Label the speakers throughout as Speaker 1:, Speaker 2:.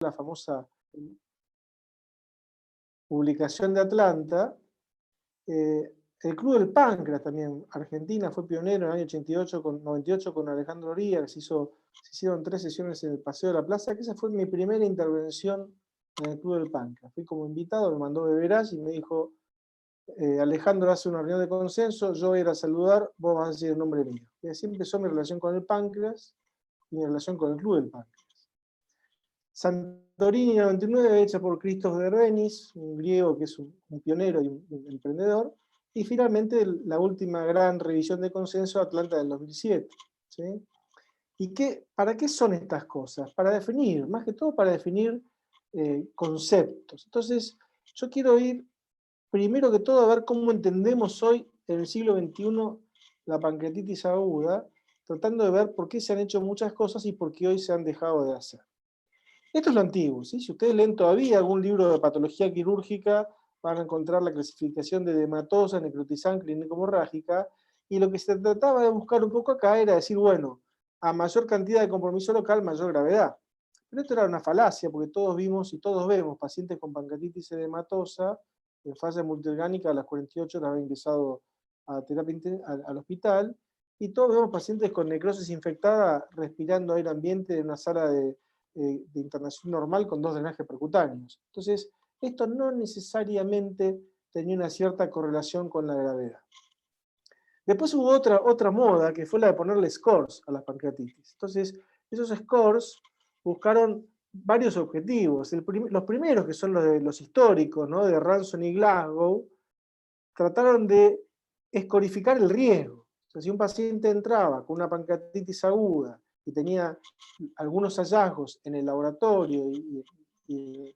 Speaker 1: la famosa publicación de Atlanta. El Club del Páncreas también, Argentina, fue pionero en el año 88 98 con Alejandro Ría, que se hicieron 3 sesiones en el Paseo de la Plaza, que esa fue mi primera intervención en el Club del Páncreas. Fui como invitado, me mandó Beberás y me dijo, Alejandro hace una reunión de consenso, yo voy a ir a saludar, vos vas a decir el nombre mío. Y así empezó mi relación con el páncreas y mi relación con el Club del Páncreas. Santorini 99, hecha por Christoph Derbenis, un griego que es un pionero y un emprendedor. Y finalmente la última gran revisión de consenso, Atlanta del 2007. ¿Sí? ¿Y para qué son estas cosas? Para definir, más que todo para definir conceptos. Entonces, yo quiero ir primero que todo a ver cómo entendemos hoy, en el siglo XXI, la pancreatitis aguda, tratando de ver por qué se han hecho muchas cosas y por qué hoy se han dejado de hacer. Esto es lo antiguo, ¿sí? Si ustedes leen todavía algún libro de patología quirúrgica, van a encontrar la clasificación de edematosa, necrotizante, clínica hemorrágica, y lo que se trataba de buscar un poco acá era decir, bueno, a mayor cantidad de compromiso local, mayor gravedad. Pero esto era una falacia, porque todos vimos y todos vemos pacientes con pancreatitis edematosa en fase multiorgánica a las 48 horas de haber ingresado a terapia al hospital, y todos vemos pacientes con necrosis infectada respirando aire ambiente en una sala de internación normal con 2 drenajes percutáneos. Entonces, esto no necesariamente tenía una cierta correlación con la gravedad. Después hubo otra moda, que fue la de ponerle scores a las pancreatitis. Entonces, esos scores buscaron varios objetivos. Los primeros, que son los históricos, ¿no? De Ranson y Glasgow, trataron de escorificar el riesgo. O sea, si un paciente entraba con una pancreatitis aguda y tenía algunos hallazgos en el laboratorio y en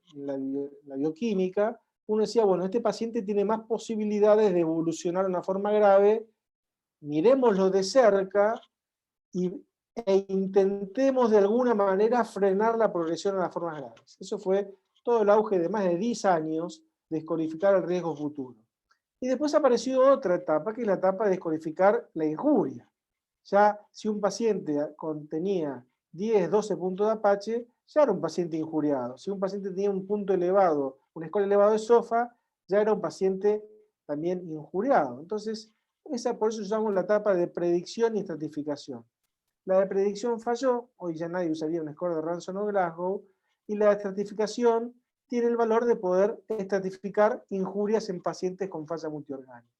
Speaker 1: la bioquímica, uno decía, bueno, este paciente tiene más posibilidades de evolucionar de una forma grave, miremoslo de cerca e intentemos de alguna manera frenar la progresión a las formas graves. Eso fue todo el auge de más de 10 años de descodificar el riesgo futuro. Y después apareció otra etapa, que es la etapa de descodificar la injuria. Ya si un paciente tenía 10, 12 puntos de Apache, ya era un paciente injuriado. Si un paciente tenía un punto elevado, un score elevado de SOFA, ya era un paciente también injuriado. Entonces, por eso llamamos la etapa de predicción y estratificación. La de predicción falló, hoy ya nadie usaría un score de Ranson o Glasgow, y la de estratificación tiene el valor de poder estratificar injurias en pacientes con falla multiorgánica.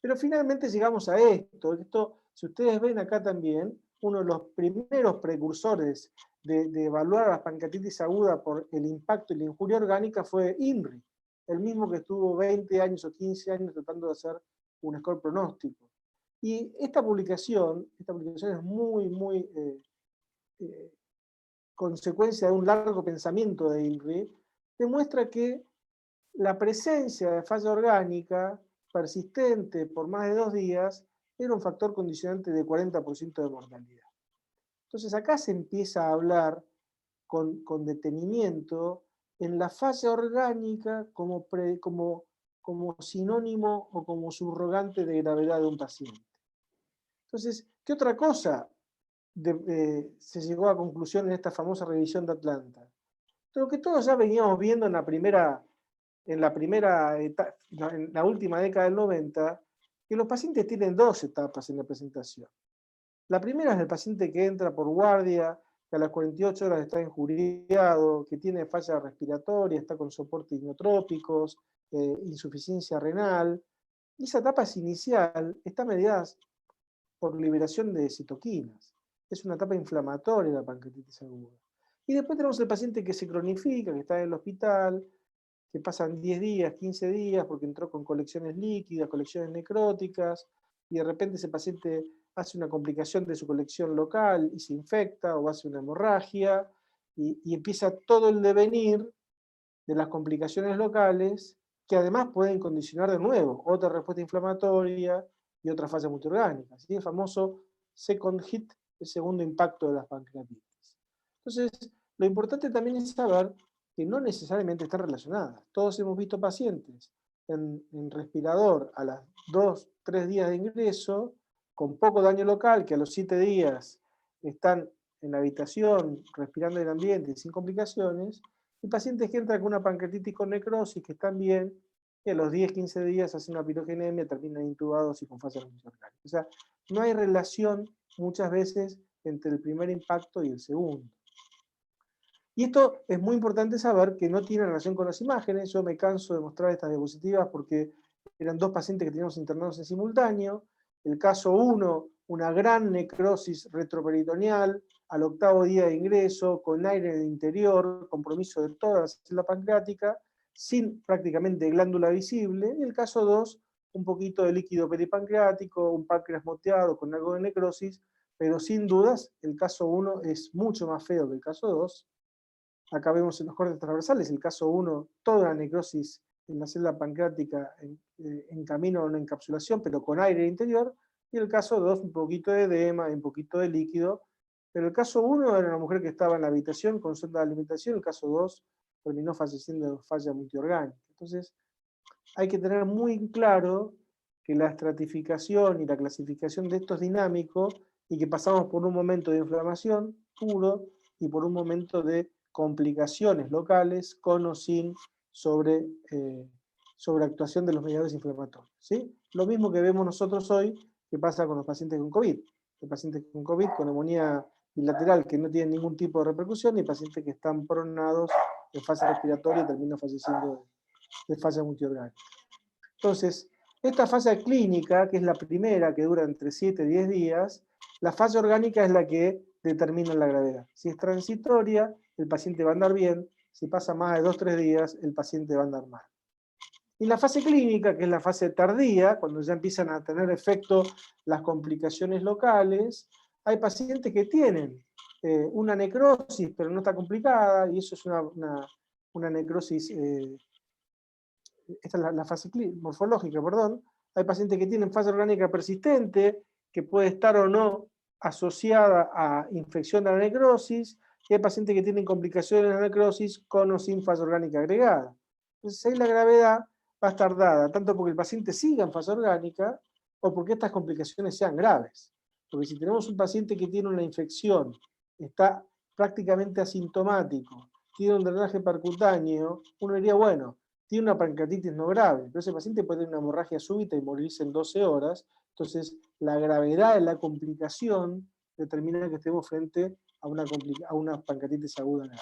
Speaker 1: Pero finalmente llegamos a esto, si ustedes ven acá también, uno de los primeros precursores de evaluar a la pancreatitis aguda por el impacto y la injuria orgánica fue INRI, el mismo que estuvo 20 años o 15 años tratando de hacer un score pronóstico. Y esta publicación es muy consecuencia de un largo pensamiento de INRI, demuestra que la presencia de falla orgánica persistente por más de 2 días era un factor condicionante de 40% de mortalidad. Entonces acá se empieza a hablar con detenimiento en la falla orgánica como sinónimo o como subrogante de gravedad de un paciente. Entonces, ¿qué otra cosa se llegó a conclusión en esta famosa revisión de Atlanta? Lo que todos ya veníamos viendo en la última década del 90, que los pacientes tienen 2 etapas en la presentación. La primera es el paciente que entra por guardia, que a las 48 horas está injuriado, que tiene falla respiratoria, está con soportes inotrópicos, insuficiencia renal. Y esa etapa inicial está mediada por liberación de citoquinas. Es una etapa inflamatoria de la pancreatitis aguda. Y después tenemos el paciente que se cronifica, que está en el hospital, que pasan 10 días, 15 días, porque entró con colecciones líquidas, colecciones necróticas, y de repente ese paciente hace una complicación de su colección local y se infecta o hace una hemorragia, y empieza todo el devenir de las complicaciones locales, que además pueden condicionar de nuevo otra respuesta inflamatoria y otra falla multiorgánica. ¿Sí? El famoso second hit, el segundo impacto de las pancreatitis. Entonces, lo importante también es saber que no necesariamente están relacionadas. Todos hemos visto pacientes en respirador a las 2, 3 días de ingreso, con poco daño local, que a los 7 días están en la habitación, respirando el ambiente, sin complicaciones, y pacientes que entran con una pancreatitis con necrosis, que están bien, y a los 10-15 días hacen una pirogenemia, terminan intubados y con falla multiorgánica. O sea, no hay relación muchas veces entre el primer impacto y el segundo. Y esto es muy importante saber que no tiene relación con las imágenes. Yo me canso de mostrar estas diapositivas porque eran 2 pacientes que teníamos internados en simultáneo. El caso 1, una gran necrosis retroperitoneal al 8º día de ingreso, con aire en el interior, compromiso de toda la célula pancreática, sin prácticamente glándula visible. Y el caso 2, un poquito de líquido peripancreático, un páncreas moteado con algo de necrosis, pero sin dudas el caso 1 es mucho más feo que el caso 2. Acá vemos en los cortes transversales, el caso 1, toda la necrosis en la célula pancreática en camino a una encapsulación, pero con aire interior, y el caso 2, un poquito de edema y un poquito de líquido, pero el caso 1 era una mujer que estaba en la habitación con sonda de alimentación, el caso 2 terminó falleciendo de falla multiorgánica. Entonces, hay que tener muy claro que la estratificación y la clasificación de esto es dinámico, y que pasamos por un momento de inflamación puro y por un momento de complicaciones locales con o sin sobreactuación de los mediadores inflamatorios. ¿Sí? Lo mismo que vemos nosotros hoy que pasa con los pacientes con COVID. Los pacientes con COVID con neumonía bilateral que no tienen ningún tipo de repercusión, y pacientes que están pronados en fase respiratoria y terminan falleciendo de falla multiorgánica. Entonces, esta fase clínica, que es la primera, que dura entre 7 y 10 días, la fase orgánica es la que determina la gravedad. Si es transitoria, el paciente va a andar bien; si pasa más de 2-3 días, el paciente va a andar mal. Y la fase clínica, que es la fase tardía, cuando ya empiezan a tener efecto las complicaciones locales, hay pacientes que tienen una necrosis, pero no está complicada, y eso es una necrosis, esta es la fase morfológica, perdón. Hay pacientes que tienen fase orgánica persistente, que puede estar o no asociada a infección de la necrosis, y hay pacientes que tienen complicaciones de la necrosis con o sin fase orgánica agregada. Entonces ahí la gravedad va a estar dada, tanto porque el paciente siga en fase orgánica, o porque estas complicaciones sean graves. Porque si tenemos un paciente que tiene una infección, está prácticamente asintomático, tiene un drenaje percutáneo, uno diría, bueno, tiene una pancreatitis no grave, pero ese paciente puede tener una hemorragia súbita y morirse en 12 horas. Entonces, la gravedad de la complicación determina que estemos frente a una pancreatitis aguda grave.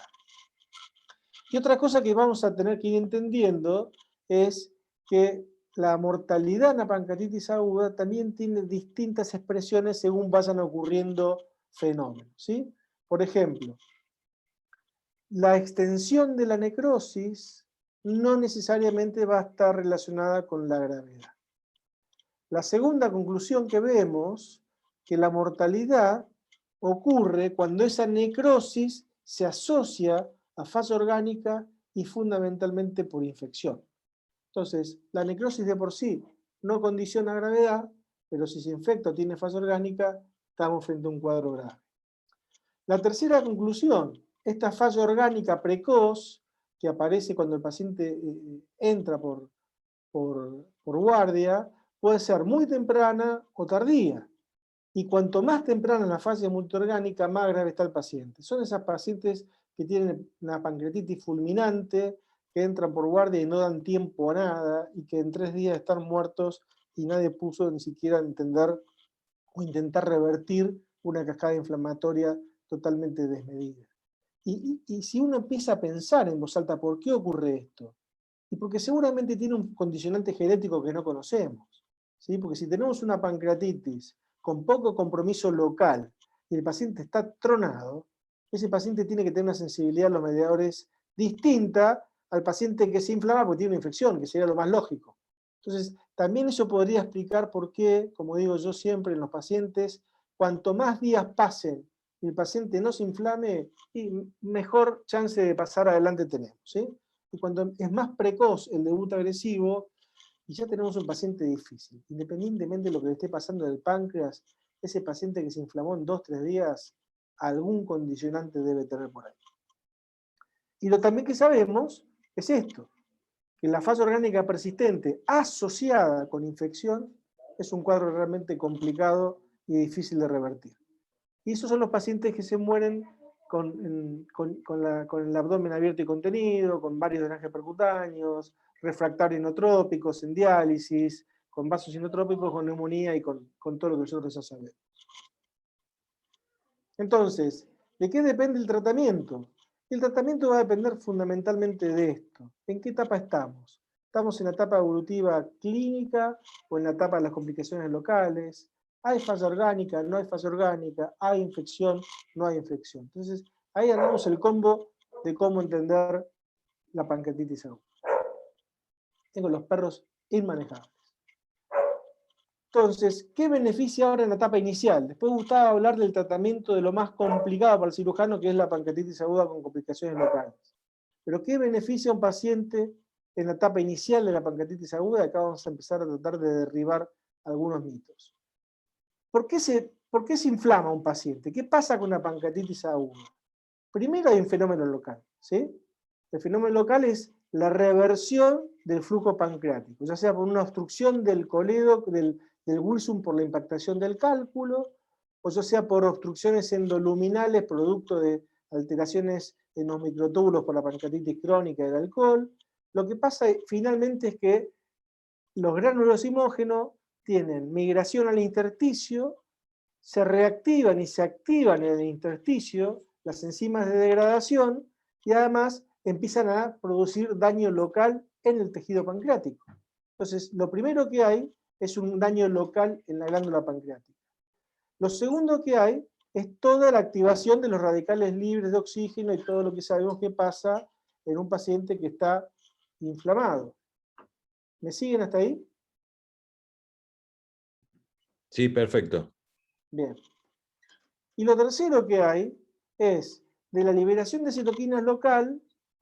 Speaker 1: Y otra cosa que vamos a tener que ir entendiendo es que la mortalidad en la pancreatitis aguda también tiene distintas expresiones según vayan ocurriendo fenómenos, ¿sí? Por ejemplo, la extensión de la necrosis no necesariamente va a estar relacionada con la gravedad. La segunda conclusión que vemos, que la mortalidad ocurre cuando esa necrosis se asocia a fase orgánica y fundamentalmente por infección. Entonces, la necrosis de por sí no condiciona gravedad, pero si se infecta o tiene fase orgánica, estamos frente a un cuadro grave. La tercera conclusión, esta falla orgánica precoz, que aparece cuando el paciente entra por guardia, puede ser muy temprana o tardía. Y cuanto más temprana la fase multiorgánica, más grave está el paciente. Son esas pacientes que tienen una pancreatitis fulminante, que entran por guardia y no dan tiempo a nada, y que en 3 días están muertos y nadie puso ni siquiera a entender o intentar revertir una cascada inflamatoria totalmente desmedida. Y si uno empieza a pensar en voz alta, ¿por qué ocurre esto? Y porque seguramente tiene un condicionante genético que no conocemos, ¿sí? Porque si tenemos una pancreatitis con poco compromiso local y el paciente está tronado, ese paciente tiene que tener una sensibilidad a los mediadores distinta al paciente que se inflama porque tiene una infección, que sería lo más lógico. Entonces, también eso podría explicar por qué, como digo yo siempre en los pacientes, cuanto más días pasen y el paciente no se inflame, y mejor chance de pasar adelante tenemos, ¿sí? Y cuando es más precoz el debut agresivo, y ya tenemos un paciente difícil, independientemente de lo que le esté pasando del páncreas, ese paciente que se inflamó en 2-3 días, algún condicionante debe tener por ahí. Y lo también que sabemos es esto, que la falla orgánica persistente asociada con infección es un cuadro realmente complicado y difícil de revertir. Y esos son los pacientes que se mueren con el abdomen abierto y contenido, con varios drenajes percutáneos, refractarios inotrópicos, en diálisis, con vasos inotrópicos, con neumonía y con todo lo que nosotros ya sabemos. Entonces, ¿de qué depende el tratamiento? El tratamiento va a depender fundamentalmente de esto. ¿En qué etapa estamos? ¿Estamos en la etapa evolutiva clínica o en la etapa de las complicaciones locales? ¿Hay falla orgánica? ¿No hay falla orgánica? ¿Hay infección? ¿No hay infección? Entonces, ahí andamos el combo de cómo entender la pancreatitis aguda. Tengo los perros inmanejables. Entonces, ¿qué beneficia ahora en la etapa inicial? Después gustaba hablar del tratamiento de lo más complicado para el cirujano, que es la pancreatitis aguda con complicaciones locales. Pero ¿qué beneficia a un paciente en la etapa inicial de la pancreatitis aguda? Acá vamos a empezar a tratar de derribar algunos mitos. ¿Por qué se inflama un paciente? ¿Qué pasa con la pancreatitis aguda? Primero hay un fenómeno local, ¿sí? El fenómeno local es la reversión del flujo pancreático, ya sea por una obstrucción del coledo, del Wilson por la impactación del cálculo, o ya sea por obstrucciones endoluminales producto de alteraciones en los microtúbulos por la pancreatitis crónica del alcohol. Lo que pasa finalmente es que los gránulos imógenos tienen migración al intersticio, se reactivan y se activan en el intersticio las enzimas de degradación y además empiezan a producir daño local en el tejido pancreático. Entonces, lo primero que hay es un daño local en la glándula pancreática. Lo segundo que hay es toda la activación de los radicales libres de oxígeno y todo lo que sabemos que pasa en un paciente que está inflamado. ¿Me siguen hasta ahí?
Speaker 2: Sí, perfecto.
Speaker 1: Bien. Y lo tercero que hay es de la liberación de citoquinas local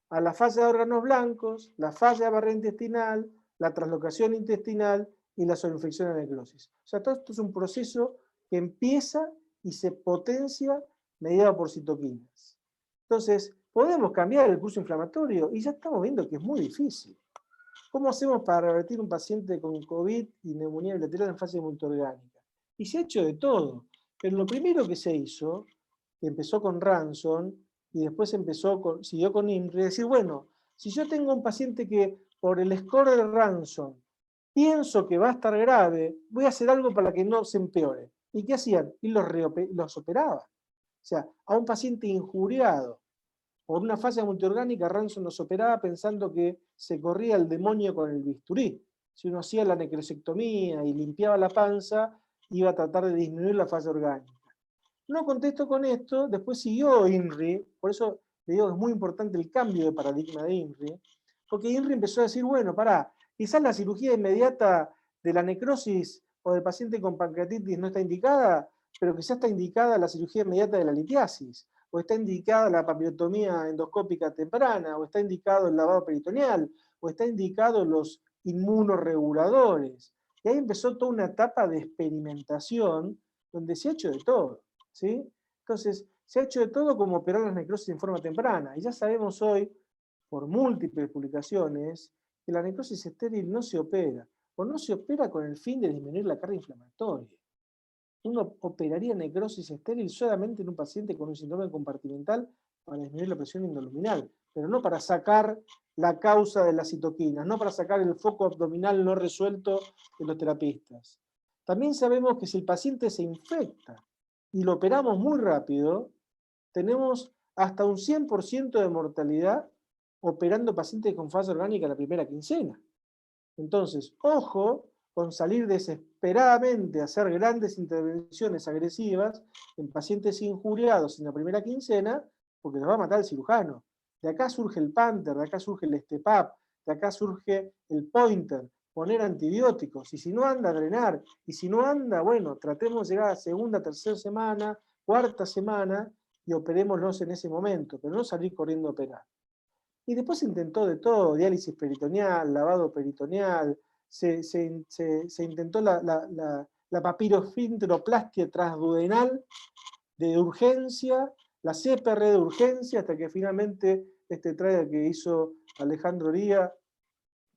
Speaker 1: a la falla de órganos blancos, la falla de barrera intestinal, la translocación intestinal y la sobreinfección de necrosis. O sea, todo esto es un proceso que empieza y se potencia mediado por citoquinas. Entonces, podemos cambiar el curso inflamatorio y ya estamos viendo que es muy difícil. ¿Cómo hacemos para revertir un paciente con COVID y neumonía bilateral en fase multiorgánica? Y se ha hecho de todo. Pero lo primero que se hizo, que empezó con Ransom y después siguió con INRI, es decir, bueno, si yo tengo un paciente que por el score de Ransom pienso que va a estar grave, voy a hacer algo para que no se empeore. ¿Y qué hacían? Y los operaba. O sea, a un paciente injuriado por una falla multiorgánica, Ransom los operaba pensando que se corría el demonio con el bisturí. Si uno hacía la necrosectomía y limpiaba la panza, iba a tratar de disminuir la falla orgánica. No contesto con esto, después siguió INRI, por eso le digo que es muy importante el cambio de paradigma de INRI, porque INRI empezó a decir, bueno, pará, quizás la cirugía inmediata de la necrosis o del paciente con pancreatitis no está indicada, pero quizás está indicada la cirugía inmediata de la litiasis, o está indicada la papilotomía endoscópica temprana, o está indicado el lavado peritoneal, o está indicado los inmunoreguladores. Y ahí empezó toda una etapa de experimentación donde se ha hecho de todo. ¿Sí? Entonces, se ha hecho de todo como operar las necrosis en forma temprana. Y ya sabemos hoy, por múltiples publicaciones, que la necrosis estéril no se opera, o no se opera con el fin de disminuir la carga inflamatoria. Uno operaría necrosis estéril solamente en un paciente con un síndrome compartimental para disminuir la presión endoluminal, pero no para sacar la causa de las citoquinas, no para sacar el foco abdominal no resuelto de los terapistas. También sabemos que si el paciente se infecta y lo operamos muy rápido, tenemos hasta un 100% de mortalidad operando pacientes con falla orgánica en la primera quincena. Entonces, ojo con salir desesperadamente a hacer grandes intervenciones agresivas en pacientes injuriados en la primera quincena, porque los va a matar el cirujano. De acá surge el Panther, de acá surge el Step-Up, de acá surge el Pointer, poner antibióticos, y si no anda, drenar, y si no anda, bueno, tratemos de llegar a segunda, tercera semana, cuarta semana, y operémoslos en ese momento, pero no salir corriendo a operar. Y después se intentó de todo, diálisis peritoneal, lavado peritoneal, se intentó la papirofintroplastia transduodenal de urgencia, la CPR de urgencia, hasta que finalmente este trial que hizo Alejandro Oría,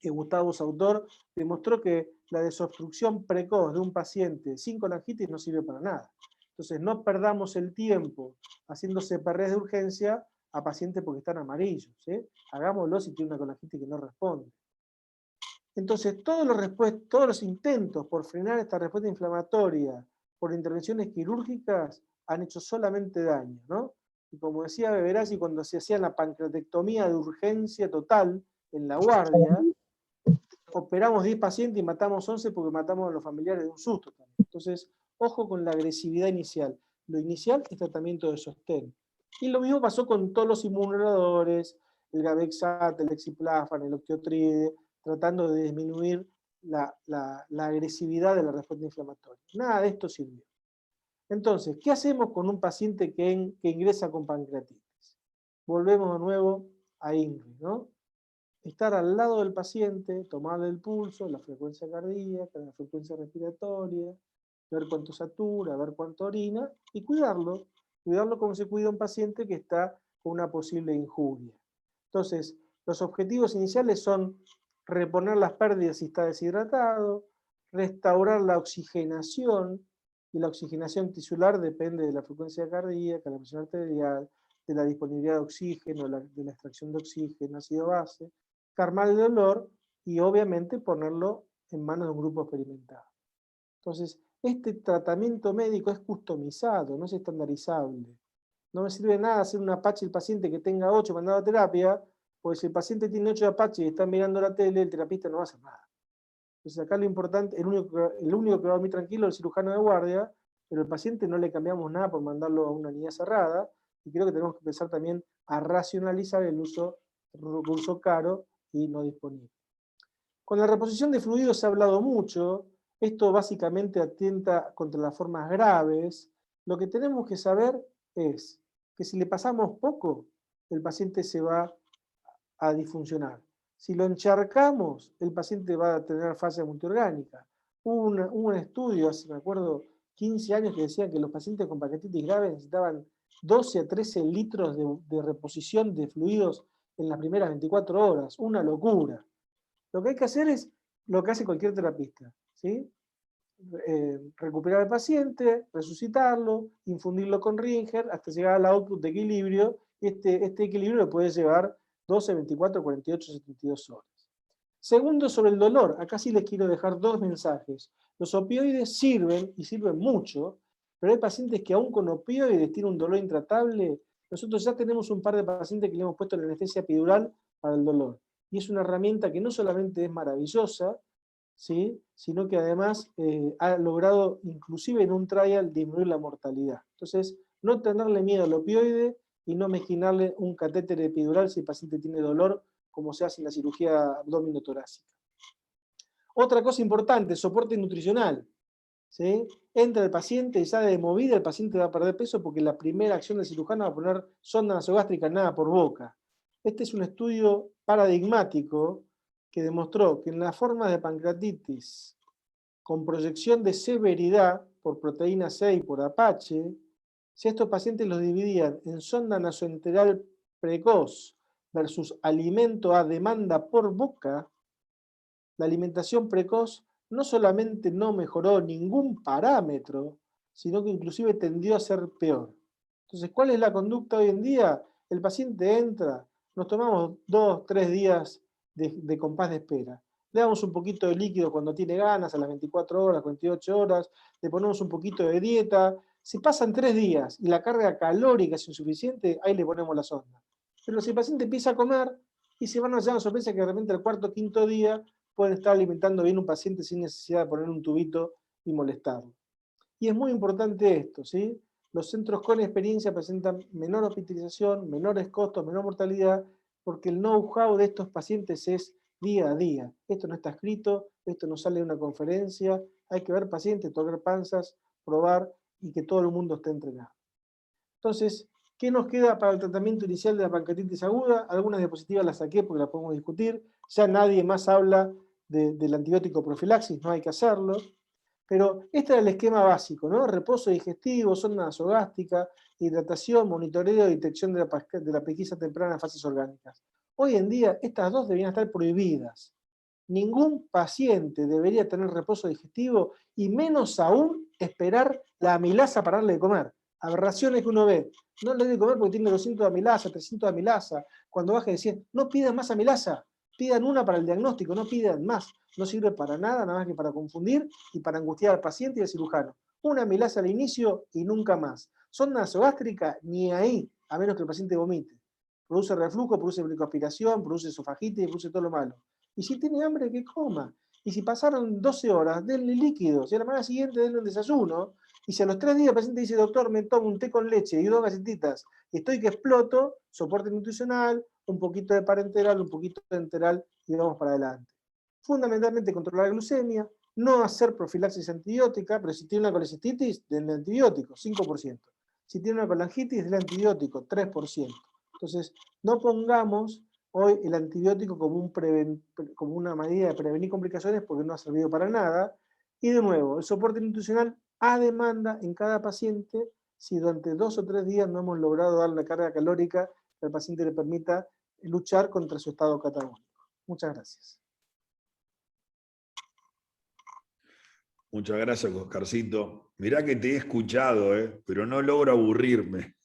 Speaker 1: que Gustavo es autor, demostró que la desobstrucción precoz de un paciente sin colangitis no sirve para nada. Entonces no perdamos el tiempo haciendo CPRs de urgencia a pacientes porque están amarillos, ¿sí? Hagámoslo si tiene una colangitis que no responde. Entonces todos los intentos por frenar esta respuesta inflamatoria por intervenciones quirúrgicas han hecho solamente daño, ¿no? Y como decía Beberazzi, cuando se hacía la pancreatectomía de urgencia total en la guardia, operamos 10 pacientes y matamos 11 porque matamos a los familiares de un susto también. Entonces, ojo con la agresividad inicial. Lo inicial es tratamiento de sostén. Y lo mismo pasó con todos los inmunomoduladores, el Gavexat, el Exiplafan, el Octiotride, tratando de disminuir la agresividad de la respuesta inflamatoria. Nada de esto sirvió. Entonces, ¿qué hacemos con un paciente que ingresa con pancreatitis? Volvemos de nuevo a INRI, ¿no? Estar al lado del paciente, tomarle el pulso, la frecuencia cardíaca, la frecuencia respiratoria, ver cuánto satura, ver cuánto orina, y cuidarlo como se cuida un paciente que está con una posible injuria. Entonces, los objetivos iniciales son reponer las pérdidas si está deshidratado, restaurar la oxigenación, y la oxigenación tisular depende de la frecuencia cardíaca, la presión arterial, de la disponibilidad de oxígeno, de la extracción de oxígeno, ácido base, calmar el dolor y obviamente ponerlo en manos de un grupo experimentado. Entonces, este tratamiento médico es customizado, no es estandarizable. No me sirve nada hacer un Apache al paciente que tenga 8 mandado a terapia, porque si el paciente tiene 8 Apache y está mirando la tele, el terapista no va a hacer nada. Entonces acá lo importante, el único que va a dormir tranquilo es el cirujano de guardia, pero al paciente no le cambiamos nada por mandarlo a una unidad cerrada, y creo que tenemos que empezar también a racionalizar el uso de recurso caro y no disponible. Con la reposición de fluidos se ha hablado mucho, esto básicamente atenta contra las formas graves. Lo que tenemos que saber es que si le pasamos poco, el paciente se va a disfuncionar. Si lo encharcamos, el paciente va a tener falla multiorgánica. Hubo un estudio, hace, me acuerdo, 15 años que decía que los pacientes con pancreatitis grave necesitaban 12 a 13 litros de reposición de fluidos en las primeras 24 horas. Una locura. Lo que hay que hacer es lo que hace cualquier terapista, ¿sí? Recuperar al paciente, resucitarlo, infundirlo con Ringer hasta llegar al output de equilibrio. Este equilibrio lo puede llevar 12, 24, 48, 72 horas. Segundo, sobre el dolor. Acá sí les quiero dejar dos mensajes. Los opioides sirven, y sirven mucho, pero hay pacientes que aún con opioides tienen un dolor intratable. Nosotros ya tenemos un par de pacientes que le hemos puesto la anestesia epidural para el dolor. Y es una herramienta que no solamente es maravillosa, ¿sí?, sino que además ha logrado, inclusive en un trial, disminuir la mortalidad. Entonces, no tenerle miedo al opioide y no mezquinarle un catéter epidural si el paciente tiene dolor, como se hace en la cirugía abdominotorácica. Otra cosa importante, soporte nutricional. ¿Sí? Entra el paciente y sale de movida, el paciente va a perder peso porque la primera acción del cirujano va a poner sonda nasogástrica nada por boca. Este es un estudio paradigmático que demostró que en las formas de pancreatitis con proyección de severidad por proteína C y por Apache, si estos pacientes los dividían en sonda nasoenteral precoz versus alimento a demanda por boca, la alimentación precoz no solamente no mejoró ningún parámetro, sino que inclusive tendió a ser peor. Entonces, ¿cuál es la conducta hoy en día? El paciente entra, nos tomamos 2, 3 días de compás de espera. Le damos un poquito de líquido cuando tiene ganas, a las 24 horas, 48 horas, le ponemos un poquito de dieta. Si pasan 3 días y la carga calórica es insuficiente, ahí le ponemos la sonda. Pero si el paciente empieza a comer y se van a llevar una sorpresa que de repente al cuarto o quinto día pueden estar alimentando bien un paciente sin necesidad de poner un tubito y molestarlo. Y es muy importante esto, ¿sí? Los centros con experiencia presentan menor hospitalización, menores costos, menor mortalidad, porque el know-how de estos pacientes es día a día. Esto no está escrito, esto no sale de una conferencia, hay que ver pacientes, tocar panzas, probar y que todo el mundo esté entrenado. Entonces, ¿qué nos queda para el tratamiento inicial de la pancreatitis aguda? Algunas diapositivas las saqué porque las podemos discutir. Ya nadie más habla del antibiótico profilaxis, no hay que hacerlo. Pero este era el esquema básico, ¿no? Reposo digestivo, sonda nasogástrica, hidratación, monitoreo y detección de la pesquisa temprana en fases orgánicas. Hoy en día estas dos deberían estar prohibidas. ningún paciente debería tener reposo digestivo y menos aún esperar la amilasa para darle de comer. Aberraciones que uno ve. No le dé de comer porque tiene 200 de amilasa, 300 de amilasa. Cuando baje decir, no pidan más amilasa, pidan una para el diagnóstico, no pidan más. No sirve para nada, nada más que para confundir y para angustiar al paciente y al cirujano. Una amilasa al inicio y nunca más. Sonda nasogástrica, ni ahí, a menos que el paciente vomite. Produce reflujo, produce glicoaspiración, produce esofagitis, produce todo lo malo. Y si tiene hambre, que coma. Y si pasaron 12 horas, denle líquidos. Y a la mañana siguiente denle un desayuno. Y si a los 3 días el paciente dice, doctor, me tomo un té con leche y 2 galletitas y estoy que exploto, soporte nutricional, un poquito de parenteral, un poquito de enteral y vamos para adelante. Fundamentalmente controlar la glucemia, no hacer profilaxis antibiótica, pero si tiene una colecistitis, denle antibiótico, 5%. Si tiene una colangitis, denle antibiótico, 3%. Entonces, no pongamos hoy el antibiótico como, como una medida de prevenir complicaciones porque no ha servido para nada. Y de nuevo, el soporte nutricional a demanda en cada paciente si durante 2 o 3 días no hemos logrado dar la carga calórica que al paciente le permita luchar contra su estado catabólico. Muchas gracias.
Speaker 3: Muchas gracias, Oscarcito. Mirá que te he escuchado, pero no logro aburrirme.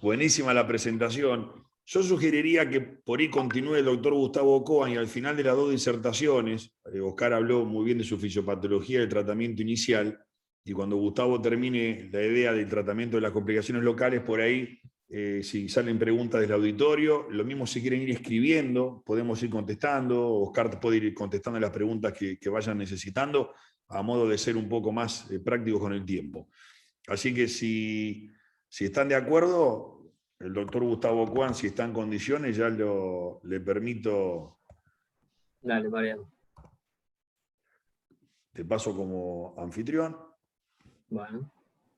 Speaker 3: Buenísima la presentación. Yo sugeriría que por ahí continúe el doctor Gustavo Cohen y al final de las 2 disertaciones, Oscar habló muy bien de su fisiopatología y el tratamiento inicial, y cuando Gustavo termine la idea del tratamiento de las complicaciones locales, por ahí, si salen preguntas del auditorio, lo mismo si quieren ir escribiendo, podemos ir contestando, Oscar puede ir contestando las preguntas que vayan necesitando, a modo de ser un poco más prácticos con el tiempo. Así que si están de acuerdo, el doctor Gustavo Cohen, si está en condiciones, ya le permito.
Speaker 4: Dale, Mariano.
Speaker 3: Te paso como anfitrión.
Speaker 4: Bueno.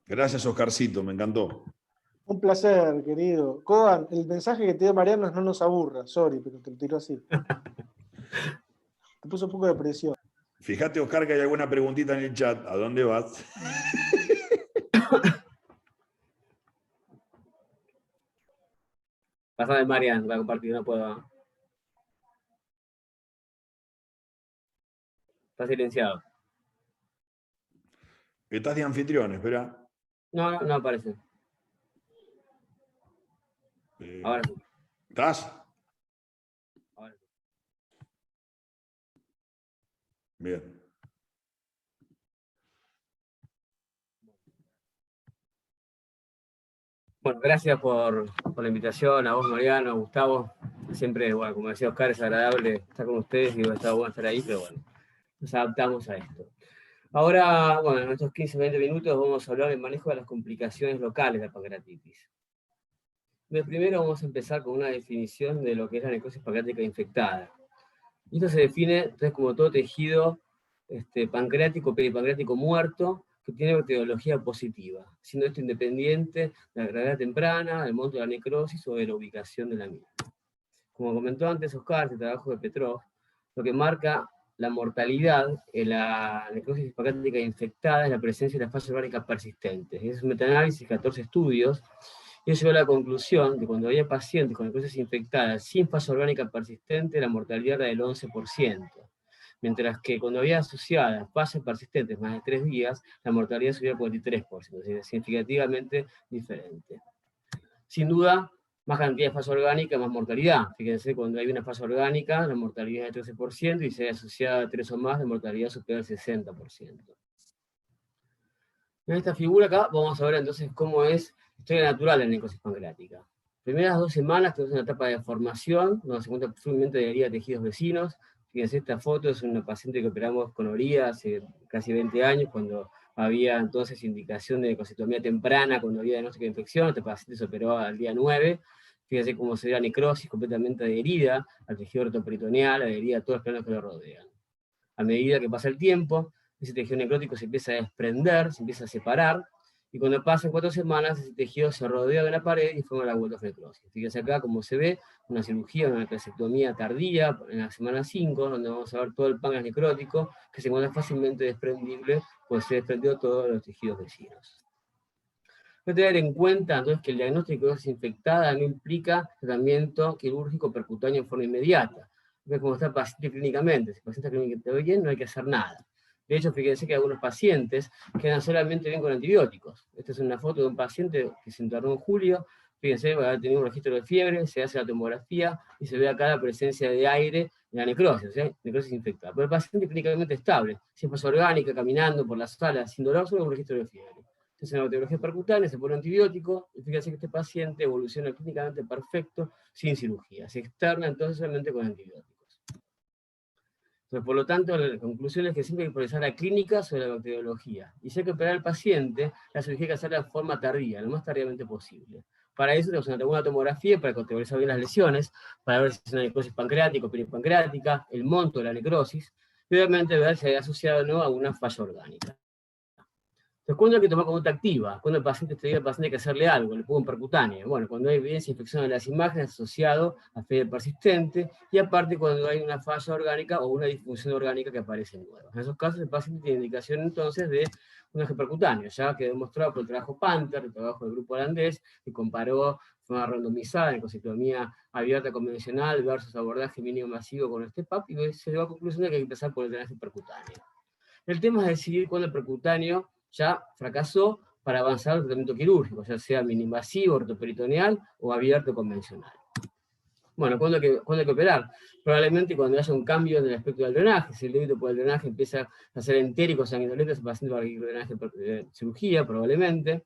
Speaker 3: Gracias, Oscarcito, me encantó.
Speaker 1: Un placer, querido. Cohen, el mensaje que te dio Mariano es no nos aburra, sorry, pero te lo tiró así. Te puso un poco de presión.
Speaker 3: Fíjate, Oscar, que hay alguna preguntita en el chat. ¿A dónde vas?
Speaker 4: Pásame, Marian, va a compartir, no puedo. Está silenciado.
Speaker 3: Estás de anfitrión, espera.
Speaker 4: No aparece. Ahora sí.
Speaker 3: ¿Estás?
Speaker 4: Ahora sí.
Speaker 3: Bien.
Speaker 4: Bueno, gracias por la invitación, a vos, Mariano, a Gustavo. Siempre, bueno, como decía Oscar, es agradable estar con ustedes y está bueno estar ahí, pero bueno, nos adaptamos a esto. Ahora, bueno, en estos 15-20 minutos vamos a hablar del manejo de las complicaciones locales de la pancreatitis. Primero vamos a empezar con una definición de lo que es la necrosis pancreática infectada. Y esto se define entonces como todo tejido pancreático, peripancreático muerto, que tiene etiología positiva, siendo esto independiente de la gravedad temprana, del monto de la necrosis o de la ubicación de la misma. Como comentó antes Oscar, el trabajo de Petrov, lo que marca la mortalidad en la necrosis pancreática infectada es la presencia de la fase orgánica persistente. Es un metaanálisis de 14 estudios, y llegó a la conclusión que cuando había pacientes con necrosis infectada sin fase orgánica persistente, la mortalidad era del 11%. Mientras que cuando había asociadas fases persistentes más de 3 días, la mortalidad subía al 43%, es decir, significativamente diferente. Sin duda, más cantidad de fase orgánica, más mortalidad. Fíjense, cuando hay una fase orgánica, la mortalidad es del 13%, y si hay asociada a 3 o más, la mortalidad supera el 60%. En esta figura acá vamos a ver entonces cómo es la historia natural de la necrosis pancreática. Primeras 2 semanas tenemos una etapa de formación, donde se encuentra profundamente adherida a tejidos vecinos. Fíjense, esta foto es una paciente que operamos con Oría hace casi 20 años, cuando había entonces indicación de leucocitomía temprana, cuando había diagnóstico de infección. Este paciente se operó al día 9. Fíjense cómo se ve la necrosis completamente adherida al tejido retroperitoneal, adherida a todos los planos que lo rodean. A medida que pasa el tiempo, ese tejido necrótico se empieza a desprender, se empieza a separar, y cuando pasan 4 semanas, ese tejido se rodea de la pared y forma la necrosis. Fíjense acá cómo se ve una cirugía, una calcectomía tardía en la semana 5, donde vamos a ver todo el páncreas necrótico, que se encuentra fácilmente desprendible, pues se desprendió todos los tejidos vecinos. Hay que tener en cuenta entonces que el diagnóstico de necrosis infectada no implica tratamiento quirúrgico percutáneo en forma inmediata. ver cómo está el paciente clínicamente. Si el paciente está clínicamente bien, no hay que hacer nada. De hecho, fíjense que algunos pacientes quedan solamente bien con antibióticos. Esta es una foto de un paciente que se internó en julio. Fíjense, va a haber tenido un registro de fiebre, se hace la tomografía y se ve acá la presencia de aire en la necrosis, necrosis infectada. Pero el paciente clínicamente estable, si es fase orgánica, caminando por la sala sin dolor, solo un registro de fiebre. Entonces, en la radiografía percutánea se pone antibiótico, y fíjense que este paciente evoluciona clínicamente perfecto sin cirugía. Se externa entonces solamente con antibióticos. Entonces, por lo tanto, la conclusión es que siempre hay que priorizar la clínica sobre la bacteriología. Y si hay que operar al paciente, la cirugía hay que hacerla de forma tardía, lo más tardíamente posible. Para eso tenemos una tomografía para categorizar bien las lesiones, para ver si es una necrosis pancreática o peripancreática, el monto de la necrosis, y obviamente ver si hay asociado o no a una falla orgánica. Entonces, ¿cuándo hay que tomar conducta activa? Cuando el paciente te diga al paciente hay que hacerle algo, le pongo un percutáneo. Bueno, cuando hay evidencia de infección de las imágenes asociado a fiebre persistente, y aparte cuando hay una falla orgánica o una disfunción orgánica que aparece nueva. En esos casos el paciente tiene indicación entonces de un eje percutáneo, ya que demostrado por el trabajo Panther, el trabajo del grupo holandés, que comparó de forma randomizada en ecosectomía abierta convencional versus abordaje mínimo masivo con el STEP-UP, y se llegó a la conclusión de que hay que empezar por el drenaje percutáneo. El tema es decidir cuándo el percutáneo ya fracasó para avanzar al tratamiento quirúrgico, ya sea mini-invasivo, ortoperitoneal o abierto convencional. Bueno, ¿cuándo hay que operar? Probablemente cuando haya un cambio en el aspecto del drenaje. Si el débito por el drenaje empieza a ser entérico, sanguinolento, ese paciente va a requerir drenaje de cirugía, probablemente.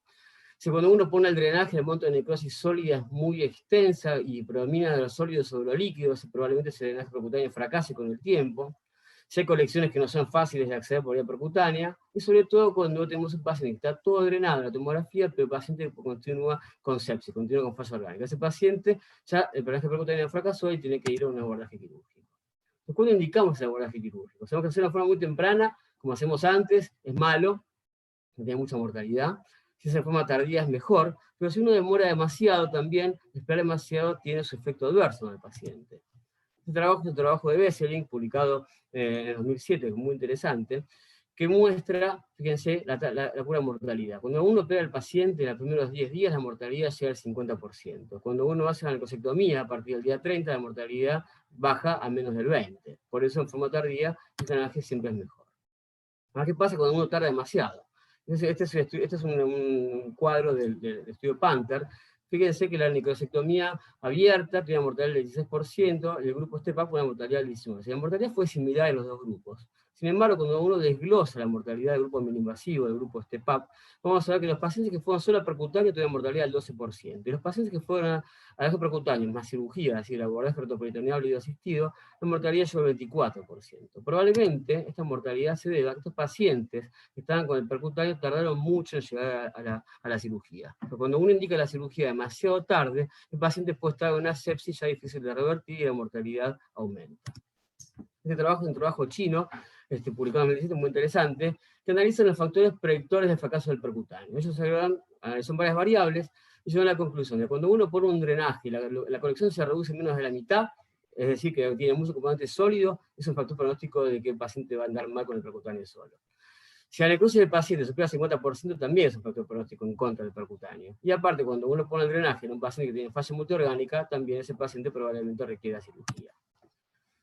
Speaker 4: Si cuando uno pone el drenaje, el monto de necrosis sólida es muy extensa y predomina de los sólidos sobre los líquidos, probablemente ese drenaje percutáneo fracase con el tiempo. Si hay colecciones que no son fáciles de acceder por vía percutánea, y sobre todo cuando tenemos un paciente que está todo drenado en la tomografía, pero el paciente continúa con sepsis, continúa con falla orgánica. Ese paciente ya el drenaje percutáneo fracasó y tiene que ir a un abordaje quirúrgico. Entonces, ¿cuándo indicamos el abordaje quirúrgico? Tenemos que hacerlo de forma muy temprana, como hacemos antes, es malo, tiene mucha mortalidad. Si es de forma tardía es mejor, pero si uno demora demasiado también, esperar demasiado tiene su efecto adverso en el paciente. Este trabajo es un trabajo de Besselin, publicado en el 2007, que es muy interesante, que muestra, fíjense, la pura mortalidad. Cuando uno opera al paciente en los primeros 10 días, la mortalidad llega al 50%. Cuando uno hace la ecosectomía, a partir del día 30, la mortalidad baja a menos del 20%. Por eso, en forma tardía, el drenaje siempre es mejor. Ahora, ¿qué pasa cuando uno tarda demasiado? Este es un cuadro del estudio Panther. Fíjense que la necrosectomía abierta tiene una mortalidad del 16%, el grupo STEP-UP una mortalidad del 19%. La mortalidad fue similar en los dos grupos. Sin embargo, cuando uno desglosa la mortalidad del grupo mini-invasivo, del grupo STEP-UP, vamos a ver que los pacientes que fueron solo a percutáneo tuvieron mortalidad del 12%. Y los pacientes que fueron a eje percutáneo más cirugía, es decir, abordaje ortoperitoneal y asistido, la mortalidad llegó al 24%. Probablemente esta mortalidad se deba a que estos pacientes que estaban con el percutáneo tardaron mucho en llegar a la cirugía. Pero cuando uno indica la cirugía demasiado tarde, el paciente puede estar en una sepsis ya difícil de revertir y la mortalidad aumenta. Este trabajo es un trabajo chino, publicado en el 2017, muy interesante, que analiza los factores predictores del fracaso del percutáneo. Ellos son varias variables y llegan a la conclusión de que cuando uno pone un drenaje y la colección se reduce menos de la mitad, es decir, que tiene mucho componente sólido, es un factor pronóstico de que el paciente va a andar mal con el percutáneo solo. Si la necrosis del paciente supera el 50%, también es un factor pronóstico en contra del percutáneo. Y aparte, cuando uno pone el drenaje en un paciente que tiene falla multiorgánica, también ese paciente probablemente requiera cirugía.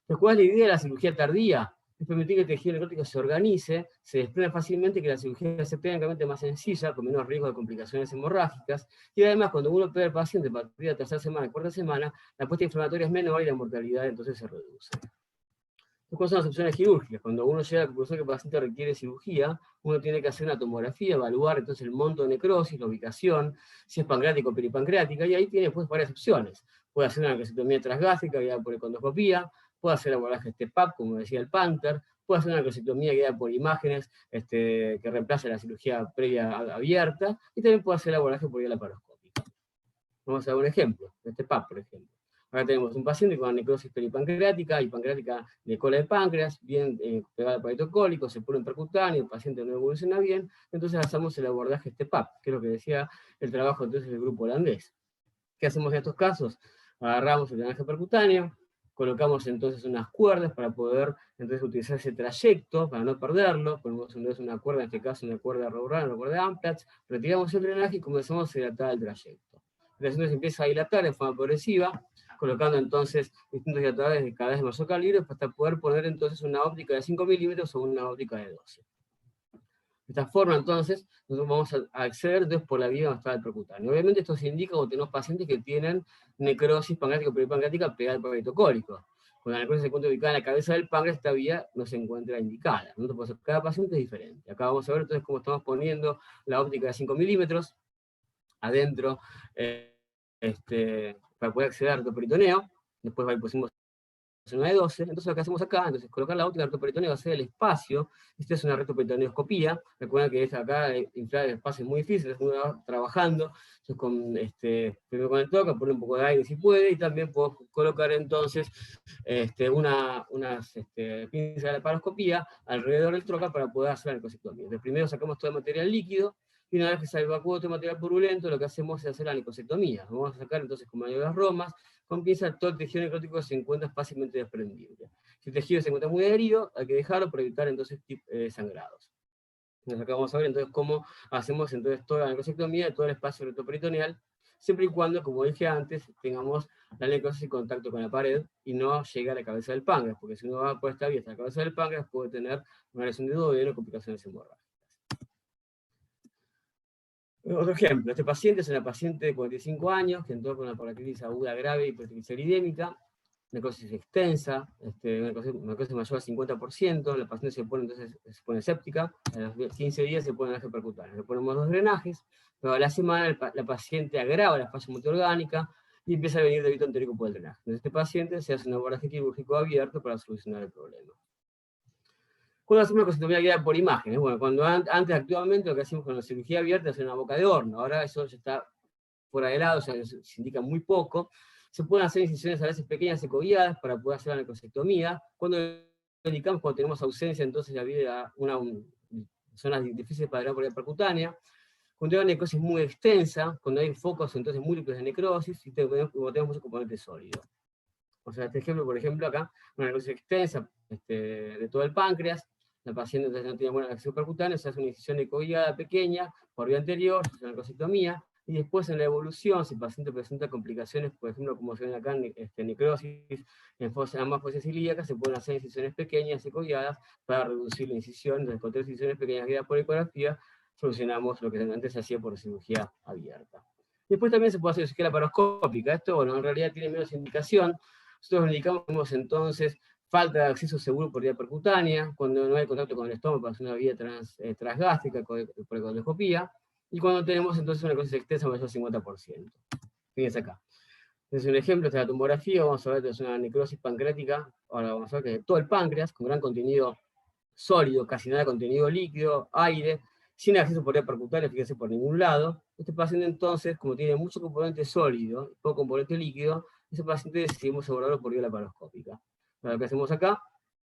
Speaker 4: Entonces, ¿cuál es la idea de la cirugía tardía? Es permitir que el tejido necrótico se organice, se desprenda fácilmente, que la cirugía sea técnicamente más sencilla, con menos riesgo de complicaciones hemorrágicas, y además, cuando uno opera al paciente a partir de la tercera semana, cuarta semana, la apuesta inflamatoria es menor y la mortalidad entonces se reduce. ¿Cuáles son las opciones quirúrgicas? Cuando uno llega a la conclusión que el paciente requiere cirugía, uno tiene que hacer una tomografía, evaluar entonces el monto de necrosis, la ubicación, si es pancreático o peripancreática, y ahí tiene pues varias opciones. Puede hacer una necrosectomía transgástrica guiada por econdoscopía, puede hacer abordaje STEP-UP, como decía el Panther, puede hacer una necrosectomía guiada por imágenes que reemplace la cirugía previa abierta, y también puede hacer abordaje por vía laparoscópica. Vamos a ver un ejemplo, STEP-UP, por ejemplo. Acá tenemos un paciente con necrosis peripancreática y pancreática de cola de páncreas, bien pegada al palito cólico, se pone en percutáneo, el paciente no evoluciona bien, entonces hacemos el abordaje STEP-UP, que es lo que decía el trabajo entonces del grupo holandés. ¿Qué hacemos en estos casos? Agarramos el drenaje percutáneo, colocamos entonces unas cuerdas para poder entonces utilizar ese trayecto, para no perderlo, ponemos entonces una cuerda, en este caso una cuerda Rowland, una cuerda Amplatz, retiramos el drenaje y comenzamos a dilatar el trayecto. El paciente se empieza a dilatar de forma progresiva, colocando entonces distintos dilatadores de cada vez de mayor calibre hasta poder poner entonces una óptica de 5 milímetros o una óptica de 12. De esta forma, entonces, nosotros vamos a acceder entonces, por la vía vastral percutánea. Obviamente esto se indica cuando tenemos pacientes que tienen necrosis pancreática o peripancreática pegada al aparato cólico. Cuando la necrosis se encuentra ubicada en la cabeza del páncreas, esta vía no se encuentra indicada. Entonces, cada paciente es diferente. Acá vamos a ver entonces cómo estamos poniendo la óptica de 5 milímetros adentro para poder acceder al rectoperitoneo. Después pusimos una de 12, entonces lo que hacemos acá, entonces colocar la óptica del rectoperitoneo va a ser el espacio. Esta es una rectoperitoneo. Recuerden que acá inflar el espacio es muy difícil, uno va trabajando, entonces primero con el toque, poner un poco de aire si puede, y también puedo colocar entonces unas pinzas de la laparoscopía alrededor del trocar para poder hacer la necrosectomía. Entonces, primero sacamos todo el material líquido, y una vez que se evacúa todo el material purulento, lo que hacemos es hacer la necrosectomía. Vamos a sacar entonces con maniobras romas, con pinzas todo el tejido necrótico se encuentra fácilmente desprendible. Si el tejido se encuentra muy adherido, hay que dejarlo para evitar entonces sangrados. Entonces acá vamos a ver entonces cómo hacemos entonces toda la necrosectomía de todo el espacio rectoperitoneal, siempre y cuando, como dije antes, tengamos la necrosis en contacto con la pared y no llegue a la cabeza del páncreas, porque si uno va por esta vía hasta la cabeza del páncreas puede tener una lesión de duodeno o complicaciones hemorrágicas. Otro ejemplo, este paciente es una paciente de 45 años que entró con una pancreatitis aguda grave y hipertrigliceridémica, necrosis extensa, una necrosis mayor al 50%, la paciente se pone séptica, a los 15 días se pone drenaje percutáneo. Le ponemos 2 drenajes, pero a la semana la paciente agrava la falla multiorgánica y empieza a venir débito entérico por el drenaje. Entonces este paciente se hace un abordaje quirúrgico abierto para solucionar el problema. ¿Cuándo hacemos una necrosectomía guiada por imágenes? Bueno, antes actualmente lo que hacemos con la cirugía abierta es hacer una boca de horno, ahora eso ya está fuera de lado, o sea, se indica muy poco. Se pueden hacer incisiones a veces pequeñas ecoguiadas para poder hacer la necrosectomía. Cuando indicamos, cuando tenemos ausencia, entonces había zonas difíciles para drenar por la percutánea. Cuando hay una necrosis muy extensa, cuando hay focos entonces múltiples de necrosis, y tenemos muchos componentes sólidos. O sea, este ejemplo, por ejemplo, acá, una necrosis extensa de todo el páncreas, la paciente entonces no tiene buena acceso percutánea, se hace una incisión ecoguiada pequeña por vía anterior, se hace una necrosectomía, y después en la evolución, si el paciente presenta complicaciones, por ejemplo, como se ven acá, necrosis en ambas fosas ilíacas, se pueden hacer incisiones pequeñas ecoguiadas para reducir la incisión. Entonces, con 3 incisiones pequeñas guiadas por ecografía, solucionamos lo que antes se hacía por cirugía abierta. Después también se puede hacer cirugía laparoscópica. Esto, bueno, en realidad tiene menos indicación. Nosotros indicamos entonces falta de acceso seguro por vía percutánea, cuando no hay contacto con el estómago para hacer una vía transgástrica por ecoscopía, y cuando tenemos entonces una necrosis extensa mayor al 50%. Fíjense acá. Es un ejemplo, esta es la tomografía, vamos a ver que es una necrosis pancreática, ahora vamos a ver que es todo el páncreas, con gran contenido sólido, casi nada de contenido líquido, aire, sin acceso por vía percutánea, fíjense, por ningún lado. Este paciente entonces, como tiene mucho componente sólido, poco componente líquido, ese paciente decidimos abordarlo por vía laparoscópica. Lo que hacemos acá,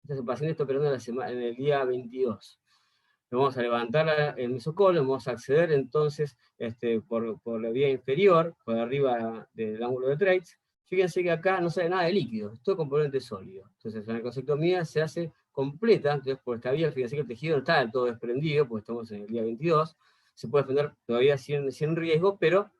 Speaker 4: el paciente está operando en el día 22. Vamos a levantar el mesocolon, vamos a acceder entonces por la vía inferior, por arriba del ángulo de Treitz. Fíjense que acá no sale nada de líquido, es todo componente sólido. Entonces la necrosectomía se hace completa, entonces por esta vía, fíjense que el tejido no está del todo desprendido, porque estamos en el día 22, se puede defender todavía sin riesgo, pero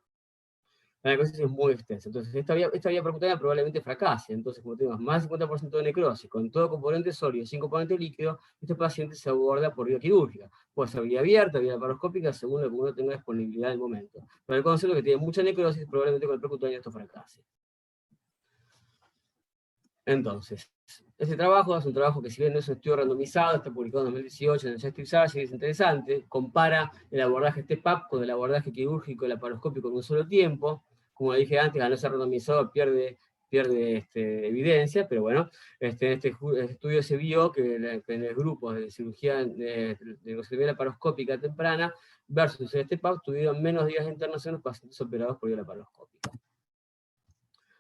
Speaker 4: la necrosis es muy extensa. Entonces, esta vía percutánea probablemente fracase. Entonces, como tenemos más del 50% de necrosis, con todo componente sólido, sin componente líquido, este paciente se aborda por vía quirúrgica. Puede ser vía abierta, vía laparoscópica, según lo que uno tenga disponibilidad en el momento. Pero el concepto que tiene mucha necrosis, probablemente con el percutáneo esto fracase. Entonces, este trabajo es un trabajo que, si bien no es un estudio randomizado, está publicado en 2018 en el Digestive Surgery, es interesante, compara el abordaje STEP-UP con el abordaje quirúrgico laparoscópico en un solo tiempo. Como dije antes, al no ser randomizado pierde evidencia, pero bueno, en este estudio se vio que en el grupo de cirugía de necrosectomía laparoscópica temprana versus el STEP-UP tuvieron menos días de internación los pacientes operados por vía laparoscópica.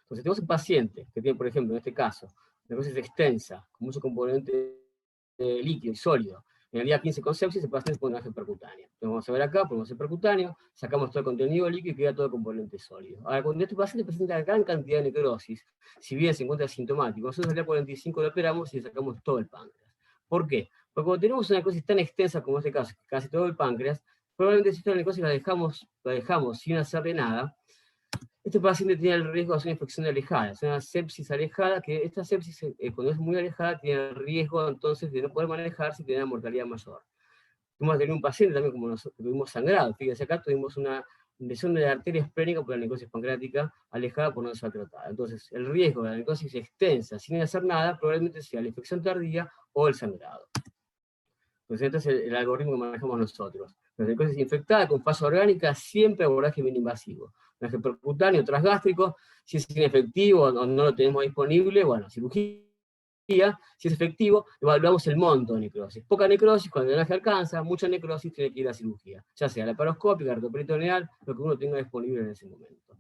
Speaker 4: Entonces tenemos un paciente que tiene, por ejemplo, en este caso, necrosis extensa, con mucho componente líquido y sólido. En el día 15 con sepsis, el paciente pone drenaje percutáneo. Entonces vamos a ver acá, ponemos el percutáneo, sacamos todo el contenido líquido y queda todo el componente sólido. Ahora, cuando este paciente presenta gran cantidad de necrosis, si bien se encuentra asintomático, nosotros al día 45 lo operamos y le sacamos todo el páncreas. ¿Por qué? Porque cuando tenemos una necrosis tan extensa como en este caso, casi todo el páncreas, probablemente si esta necrosis la dejamos sin hacerle nada, este paciente tiene el riesgo de hacer una infección alejada, es una sepsis alejada, que esta sepsis, cuando es muy alejada, tiene el riesgo entonces de no poder manejarse y tener una mortalidad mayor. Tuvimos a tener un paciente también como nosotros, que tuvimos sangrado, fíjense acá tuvimos una lesión de la arteria esplénica por la necrosis pancreática alejada por no ser tratada. Entonces, el riesgo de la necrosis extensa sin hacer nada probablemente sea la infección tardía o el sangrado. Entonces, este es el algoritmo que manejamos nosotros. La necrosis infectada con fase orgánica, siempre abordaje mini-invasivo. Abordaje percutáneo, transgástrico, si es inefectivo o no lo tenemos disponible, bueno, cirugía. Si es efectivo, evaluamos el monto de necrosis. Poca necrosis, cuando el drenaje alcanza, mucha necrosis tiene que ir a cirugía, ya sea laparoscópica, artoperitoneal, lo que uno tenga disponible en ese momento.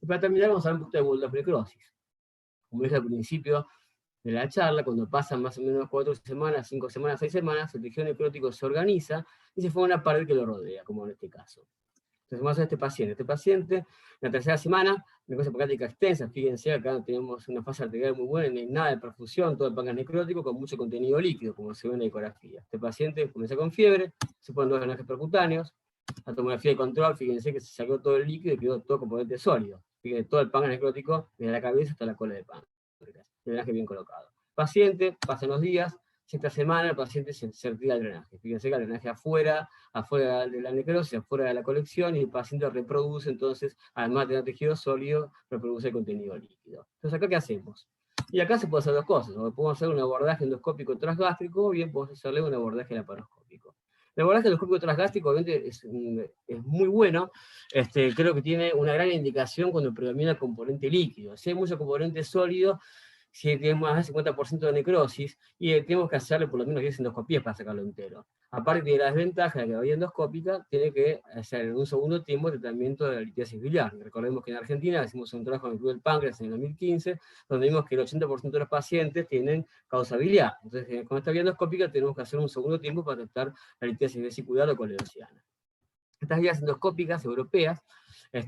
Speaker 4: Y para terminar, vamos a hablar un poquito de Waldorf necrosis. Como dije al principio de la charla, cuando pasan más o menos 4 semanas, 5 semanas, 6 semanas, el tejido necrótico se organiza y se forma una pared que lo rodea, como en este caso. Entonces vamos a ver este paciente, en la tercera semana, necrosis pancreática extensa, fíjense, acá tenemos una fase arterial muy buena, no hay nada de perfusión, todo el páncreas necrótico con mucho contenido líquido, como se ve en la ecografía. Este paciente comienza con fiebre, se ponen 2 drenajes percutáneos, la tomografía de control, fíjense que se sacó todo el líquido y quedó todo componente sólido. Fíjense, todo el páncreas necrótico, desde la cabeza hasta la cola de páncreas, el drenaje bien colocado. Paciente, pasan los días, esta semana el paciente se retira el drenaje. Fíjense que el drenaje afuera de la necrosis, afuera de la colección, y el paciente reproduce, entonces, además de tener tejido sólido, reproduce el contenido líquido. Entonces, ¿acá qué hacemos? Y acá se puede hacer dos cosas. O podemos hacer un abordaje endoscópico transgástrico, o bien podemos hacerle un abordaje laparoscópico. El abordaje endoscópico transgástrico, obviamente, es muy bueno. Creo que tiene una gran indicación cuando predomina el componente líquido. Si hay mucho componente sólido, si tenemos más del 50% de necrosis, y tenemos que hacerle por lo menos 10 endoscopías para sacarlo entero. Aparte de la desventaja de que la vía endoscópica, tiene que hacer en un segundo tiempo el tratamiento de la litiasis biliar. Recordemos que en Argentina hicimos un trabajo en el Club del Páncreas en el 2015, donde vimos que el 80% de los pacientes tienen causa biliar. Entonces, con esta vía endoscópica tenemos que hacer un segundo tiempo para tratar la litiasis vesicular o coledociana. Estas vías endoscópicas europeas,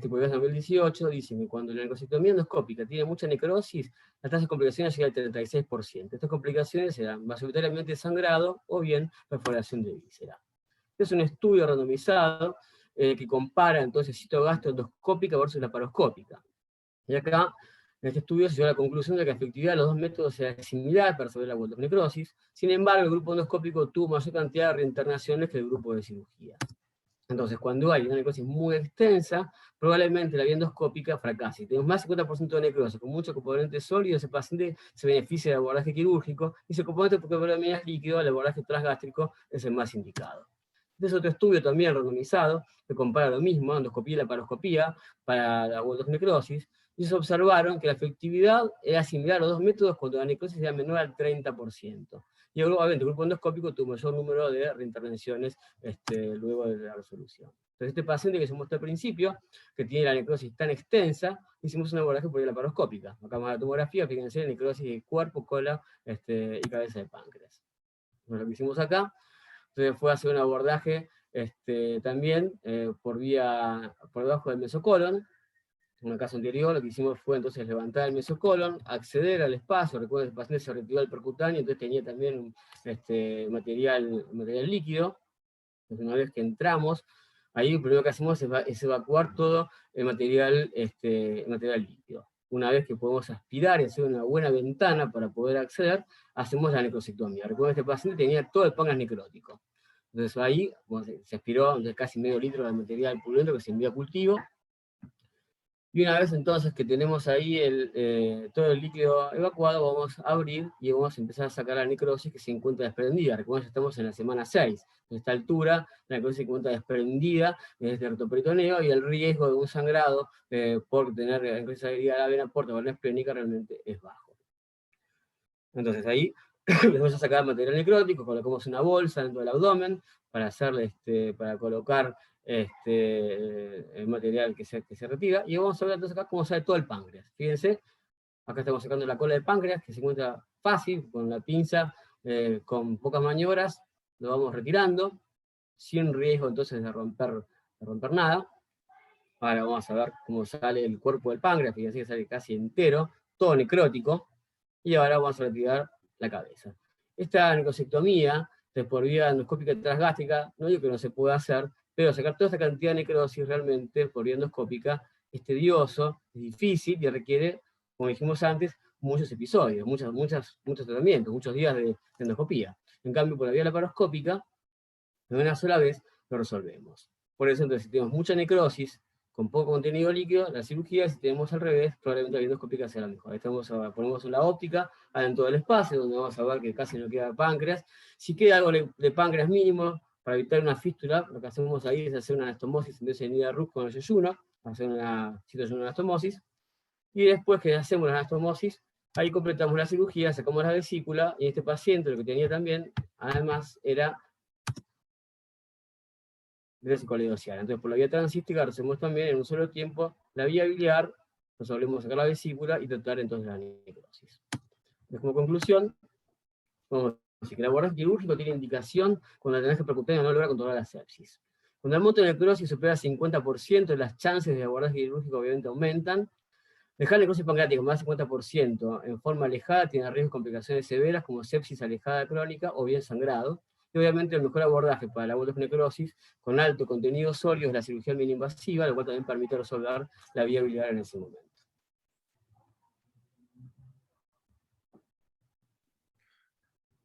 Speaker 4: por el 2018, dicen que cuando la necrosectomía endoscópica tiene mucha necrosis, la tasa de complicaciones llega al 36%. Estas complicaciones serán mayoritariamente sangrado o bien perforación de víscera. Este es un estudio randomizado que compara entonces citogastroendoscópica versus laparoscópica. Y acá, en este estudio se llegó a la conclusión de que la efectividad de los dos métodos era similar para resolver la Waldorf necrosis. Sin embargo, el grupo endoscópico tuvo mayor cantidad de reinternaciones que el grupo de cirugía. Entonces, cuando hay una necrosis muy extensa, probablemente la vía endoscópica fracase. Si tenemos más del 50% de necrosis con mucho componente sólido, ese paciente se beneficia del abordaje quirúrgico, y si el componente porque predomina es líquido, el abordaje transgástrico es el más indicado. Este es otro estudio también randomizado, que compara lo mismo, endoscopía y laparoscopía, para la Waldorf necrosis, y se observaron que la efectividad era similar a los dos métodos cuando la necrosis era menor al 30%. Y obviamente el grupo endoscópico tuvo mayor número de reintervenciones luego de la resolución. Entonces este paciente que se mostró al principio, que tiene la necrosis tan extensa, hicimos un abordaje por vía laparoscópica. Acá más la tomografía, fíjense, necrosis de cuerpo, cola y cabeza de páncreas. Entonces, lo que hicimos acá, entonces fue hacer un abordaje también por debajo del mesocolon. En el caso anterior, lo que hicimos fue entonces levantar el mesocolon, acceder al espacio. Recuerden que el paciente se retiró del percutáneo, entonces tenía también material líquido. Entonces, una vez que entramos, ahí lo primero que hacemos es evacuar todo el material líquido. Una vez que podemos aspirar y hacer una buena ventana para poder acceder, hacemos la necrosectomía. Recuerden que este paciente tenía todo el páncreas necrótico. Entonces ahí se aspiró casi medio litro de material purulento que se envió a cultivo. Y una vez entonces que tenemos ahí todo el líquido evacuado, vamos a abrir y vamos a empezar a sacar la necrosis que se encuentra desprendida. Recuerden que estamos en la semana 6. A esta altura, la necrosis se encuentra desprendida desde el rectoperitoneo, y el riesgo de un sangrado por tener necrosis adherida a la vena porta o vena esplénica realmente es bajo. Entonces ahí empezamos a sacar material necrótico, colocamos una bolsa dentro del abdomen para para colocar el material que se retira, y vamos a ver entonces acá cómo sale todo el páncreas. Fíjense, acá estamos sacando la cola del páncreas, que se encuentra fácil, con la pinza, con pocas maniobras, lo vamos retirando, sin riesgo entonces de romper nada. Ahora vamos a ver cómo sale el cuerpo del páncreas, fíjense que sale casi entero, todo necrótico, y ahora vamos a retirar la cabeza. Esta necrosectomía, por vía endoscópica transgástrica, no digo que no se pueda hacer, pero sacar toda esta cantidad de necrosis realmente por vía endoscópica es tedioso, es difícil y requiere, como dijimos antes, muchos episodios, muchos tratamientos, muchos días de endoscopía. En cambio, por la vía laparoscópica, de una sola vez lo resolvemos. Por eso, entonces, si tenemos mucha necrosis, con poco contenido líquido, la cirugía, si tenemos al revés, probablemente la endoscópica sea la mejor. Ponemos la óptica adentro del espacio, donde vamos a ver que casi no queda páncreas. Si queda algo de páncreas mínimo, para evitar una fístula, lo que hacemos ahí es hacer una anastomosis en vez de venir a RUC con el yeyuno, hacer una situación de anastomosis, y después que hacemos la anastomosis, ahí completamos la cirugía, sacamos la vesícula, y este paciente lo que tenía también, además, era coledocial. Entonces, por la vía transística hacemos también en un solo tiempo la vía biliar, resolvemos sacar la vesícula y tratar entonces la necrosis. Entonces, como conclusión, podemos decir que el abordaje quirúrgico tiene indicación cuando la drenaje percutáneo no logra controlar la sepsis. Cuando el monto de necrosis supera 50%, las chances de abordaje quirúrgico obviamente aumentan. Dejar necrosis pancreática más del 50% en forma alejada tiene riesgo de complicaciones severas como sepsis alejada crónica o bien sangrado. Y obviamente el mejor abordaje para la necrosis con alto contenido sólido es la cirugía mini-invasiva, lo cual también permite resolver la vía biliar en ese momento.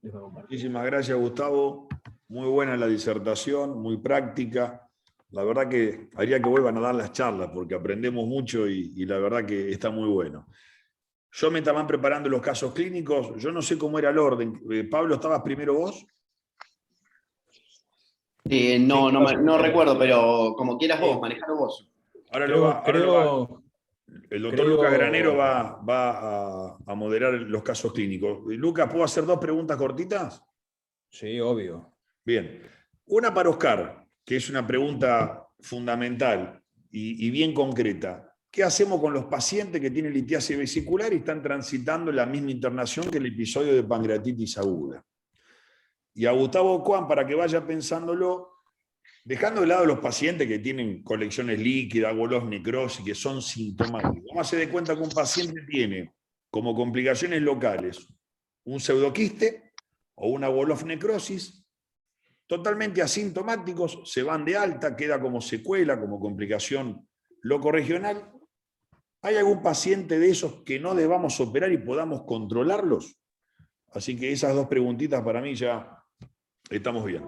Speaker 3: Muchísimas gracias, Gustavo. Muy buena la disertación, muy práctica. La verdad que haría que vuelvan a dar las charlas porque aprendemos mucho y la verdad que está muy bueno. Yo me estaban preparando los casos clínicos, yo no sé cómo era el orden. Pablo, ¿estabas primero vos?
Speaker 5: No recuerdo, pero como quieras vos, manejalo vos.
Speaker 3: El doctor Lucas Granero va a moderar los casos clínicos. Lucas, ¿puedo hacer 2 preguntas cortitas?
Speaker 2: Sí, obvio.
Speaker 3: Bien. Una para Oscar, que es una pregunta fundamental y bien concreta. ¿Qué hacemos con los pacientes que tienen litiasis vesicular y están transitando la misma internación que el episodio de pancreatitis aguda? Y a Gustavo Coan, para que vaya pensándolo, dejando de lado los pacientes que tienen colecciones líquidas, golos necrosis, que son sintomáticos. Vamos a hacer de cuenta que un paciente tiene como complicaciones locales un pseudoquiste o una golos necrosis, totalmente asintomáticos, se van de alta, queda como secuela, como complicación locorregional. ¿Hay algún paciente de esos que no debamos operar y podamos controlarlos? Así que esas 2 preguntitas para mí ya estamos bien.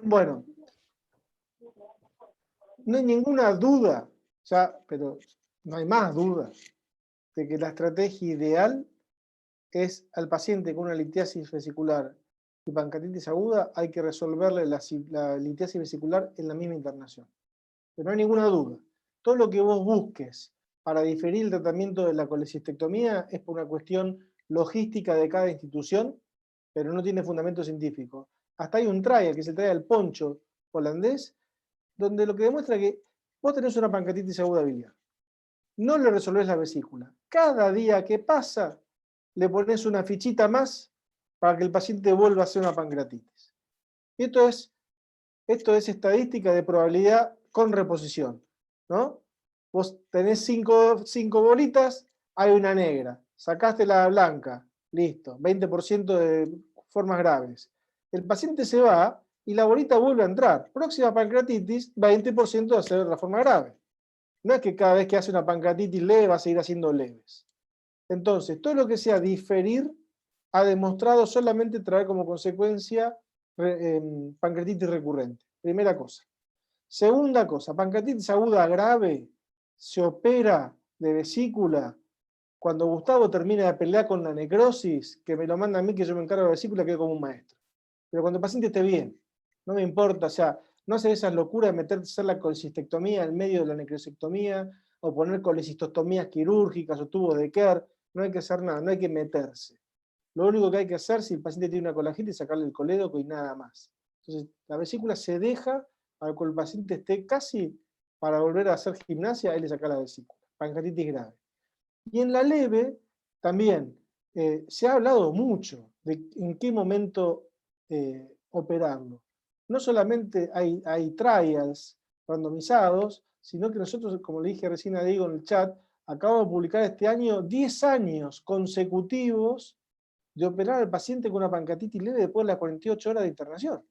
Speaker 1: Bueno, no hay ninguna duda, pero no hay más duda, de que la estrategia ideal es al paciente con una litiasis vesicular y pancreatitis aguda, hay que resolverle la litiasis vesicular en la misma internación. Pero no hay ninguna duda. Todo lo que vos busques para diferir el tratamiento de la colecistectomía es por una cuestión logística de cada institución, pero no tiene fundamento científico. Hasta hay un trial, que es el trial Poncho holandés, donde lo que demuestra que vos tenés una pancreatitis aguda biliar. No le resolvés la vesícula. Cada día que pasa, le pones una fichita más para que el paciente vuelva a hacer una pancreatitis. Y esto es estadística de probabilidad con reposición, ¿no? Vos tenés 5 bolitas, hay una negra. Sacaste la blanca, listo, 20% de formas graves. El paciente se va y la bolita vuelve a entrar. Próxima pancreatitis, 20% de hacer la forma grave. No es que cada vez que hace una pancreatitis leve va a seguir haciendo leves. Entonces, todo lo que sea diferir ha demostrado solamente traer como consecuencia pancreatitis recurrente. Primera cosa. Segunda cosa, pancreatitis aguda grave se opera de vesícula cuando Gustavo termina de pelear con la necrosis, que me lo manda a mí, que yo me encargo de la vesícula, quedo como un maestro. Pero cuando el paciente esté bien, no me importa, no hacer esas locuras de hacer la colecistectomía en medio de la necrosectomía, o poner colecistostomías quirúrgicas o tubos de Kerr, no hay que hacer nada, no hay que meterse. Lo único que hay que hacer, si el paciente tiene una colangitis, es sacarle el colédoco y nada más. Entonces, la vesícula se deja para que el paciente esté casi para volver a hacer gimnasia, él le saca la vesícula. Pancreatitis grave. Y en la leve, también, se ha hablado mucho de en qué momento operarlo. No solamente hay trials randomizados, sino que nosotros, como le dije recién a Diego en el chat, acabamos de publicar este año 10 años consecutivos de operar al paciente con una pancreatitis leve después de las 48 horas de internación.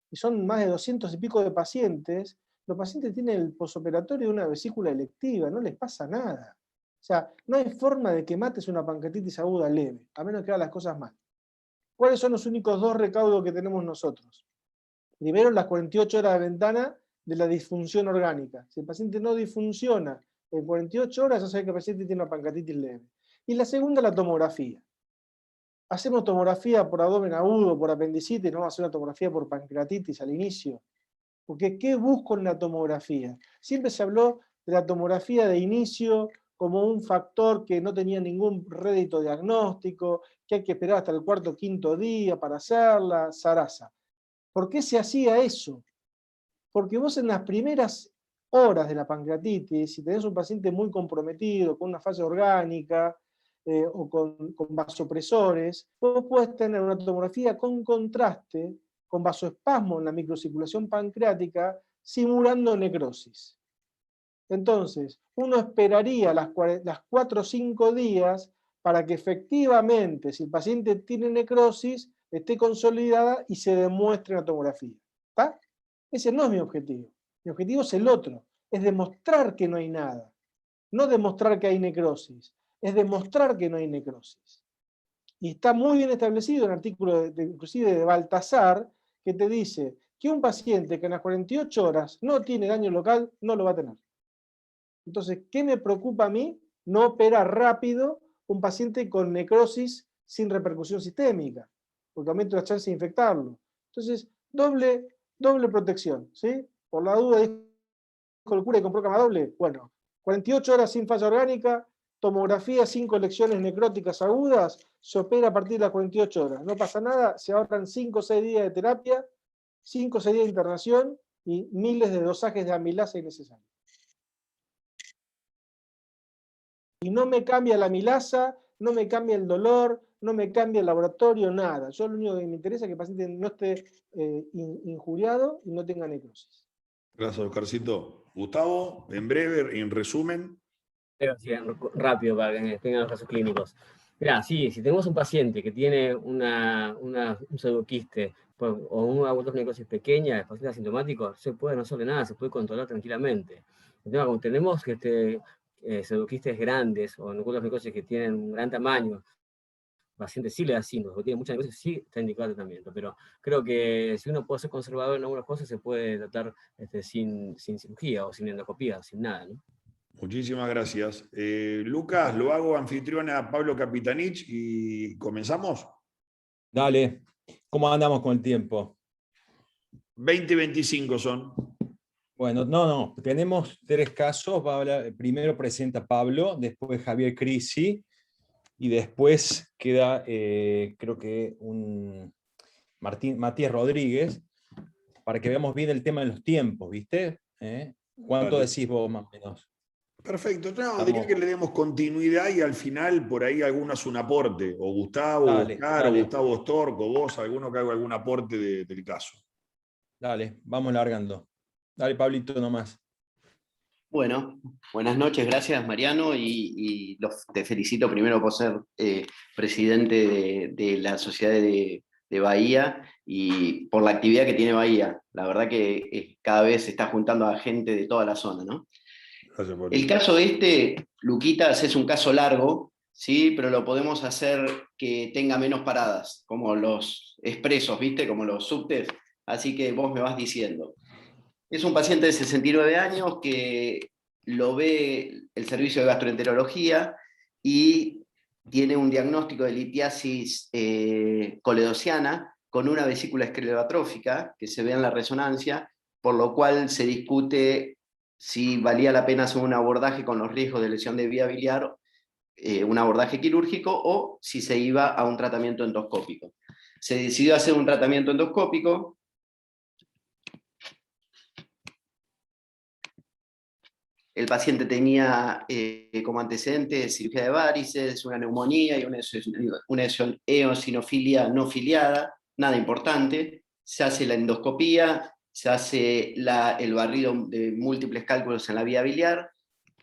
Speaker 1: Y son más de 200 y pico de pacientes, los pacientes tienen el posoperatorio de una vesícula electiva, no les pasa nada. O sea, no hay forma de que mates una pancreatitis aguda leve, a menos que hagas las cosas mal. ¿Cuáles son los únicos dos recaudos que tenemos nosotros? Primero, las 48 horas de ventana de la disfunción orgánica. Si el paciente no disfunciona en 48 horas, ya sabe que el paciente tiene una pancreatitis leve. Y la segunda, la tomografía. Hacemos tomografía por abdomen agudo, por apendicitis, no vamos a hacer una tomografía por pancreatitis al inicio. Porque ¿qué busco en la tomografía? Siempre se habló de la tomografía de inicio como un factor que no tenía ningún rédito diagnóstico, que hay que esperar hasta el cuarto o quinto día para hacerla, zaraza. ¿Por qué se hacía eso? Porque vos en las primeras horas de la pancreatitis, si tenés un paciente muy comprometido, con una falla orgánica, o con vasopresores, vos podés tener una tomografía con contraste, con vasoespasmo en la microcirculación pancreática, simulando necrosis. Entonces, uno esperaría las 4 o 5 días para que efectivamente, si el paciente tiene necrosis, esté consolidada y se demuestre en la tomografía. ¿Está? Ese no es mi objetivo. Mi objetivo es el otro, es demostrar que no hay nada. No demostrar que hay necrosis, es demostrar que no hay necrosis. Y está muy bien establecido en el artículo inclusive de Baltasar, que te dice que un paciente que en las 48 horas no tiene daño local, no lo va a tener. Entonces, ¿qué me preocupa a mí? No operar rápido un paciente con necrosis sin repercusión sistémica, porque aumenta la chance de infectarlo. Entonces, doble protección, ¿sí? Por la duda, dijo el cura y compró cama doble. Bueno, 48 horas sin falla orgánica, tomografía sin colecciones necróticas agudas, se opera a partir de las 48 horas. No pasa nada, se ahorran 5 o 6 días de terapia, 5 o 6 días de internación y miles de dosajes de amilasa innecesarios. Y no me cambia la amilasa, no me cambia el dolor, no me cambia el laboratorio, nada. Yo lo único que me interesa es que el paciente no esté injuriado y no tenga necrosis.
Speaker 3: Gracias, Oscarcito. Gustavo, en breve, en resumen.
Speaker 4: Pero sí, rápido para que tengan los casos clínicos. Mirá, sí, si tenemos un paciente que tiene un pseudoquiste o una necrosis pequeña, el paciente asintomático, se puede no hacerle nada, se puede controlar tranquilamente. El tema, como tenemos pseudoquistes grandes o necrosis que tienen un gran tamaño, el paciente sí le da síntomas, porque tiene mucha necrosis, sí está indicado el tratamiento. Pero creo que si uno puede ser conservador en algunas cosas, se puede tratar sin cirugía o sin endoscopía, sin nada, ¿no?
Speaker 3: Muchísimas gracias. Lucas, lo hago anfitrión a Pablo Capitanich y ¿comenzamos?
Speaker 2: Dale, ¿cómo andamos con el tiempo?
Speaker 3: 20-25 son.
Speaker 2: Bueno, no, tenemos 3 casos. Va a hablar, primero presenta Pablo, después Javier Crisi, y después queda, creo que Matías Rodríguez, para que veamos bien el tema de los tiempos, ¿viste? ¿Cuánto
Speaker 3: Dale.
Speaker 2: decís vos más o menos?
Speaker 3: Perfecto. No, diría que le demos continuidad y al final por ahí alguno hace un aporte. O Gustavo,
Speaker 2: Dale,
Speaker 3: Oscar,
Speaker 2: dale.
Speaker 3: o Gustavo Storco, vos, alguno que haga algún aporte del caso.
Speaker 2: Dale, vamos largando. Dale, Pablito, nomás.
Speaker 5: Bueno, buenas noches, gracias Mariano, y te felicito primero por ser presidente de la Sociedad de Bahía y por la actividad que tiene Bahía. La verdad que cada vez se está juntando a gente de toda la zona, ¿no?
Speaker 3: Gracias, Pablo.
Speaker 5: El caso Luquitas, es un caso largo, ¿sí? Pero lo podemos hacer que tenga menos paradas, como los expresos, ¿viste? Como los subtes. Así que vos me vas diciendo. Es un paciente de 69 años que lo ve el servicio de gastroenterología y tiene un diagnóstico de litiasis coledociana con una vesícula esclerotrófica que se ve en la resonancia, por lo cual se discute si valía la pena hacer un abordaje con los riesgos de lesión de vía biliar, un abordaje quirúrgico, o si se iba a un tratamiento endoscópico. Se decidió hacer un tratamiento endoscópico. El paciente tenía como antecedentes cirugía de varices, una neumonía y una eosinofilia no filiada, nada importante. Se hace la endoscopía, se hace el barrido de múltiples cálculos en la vía biliar.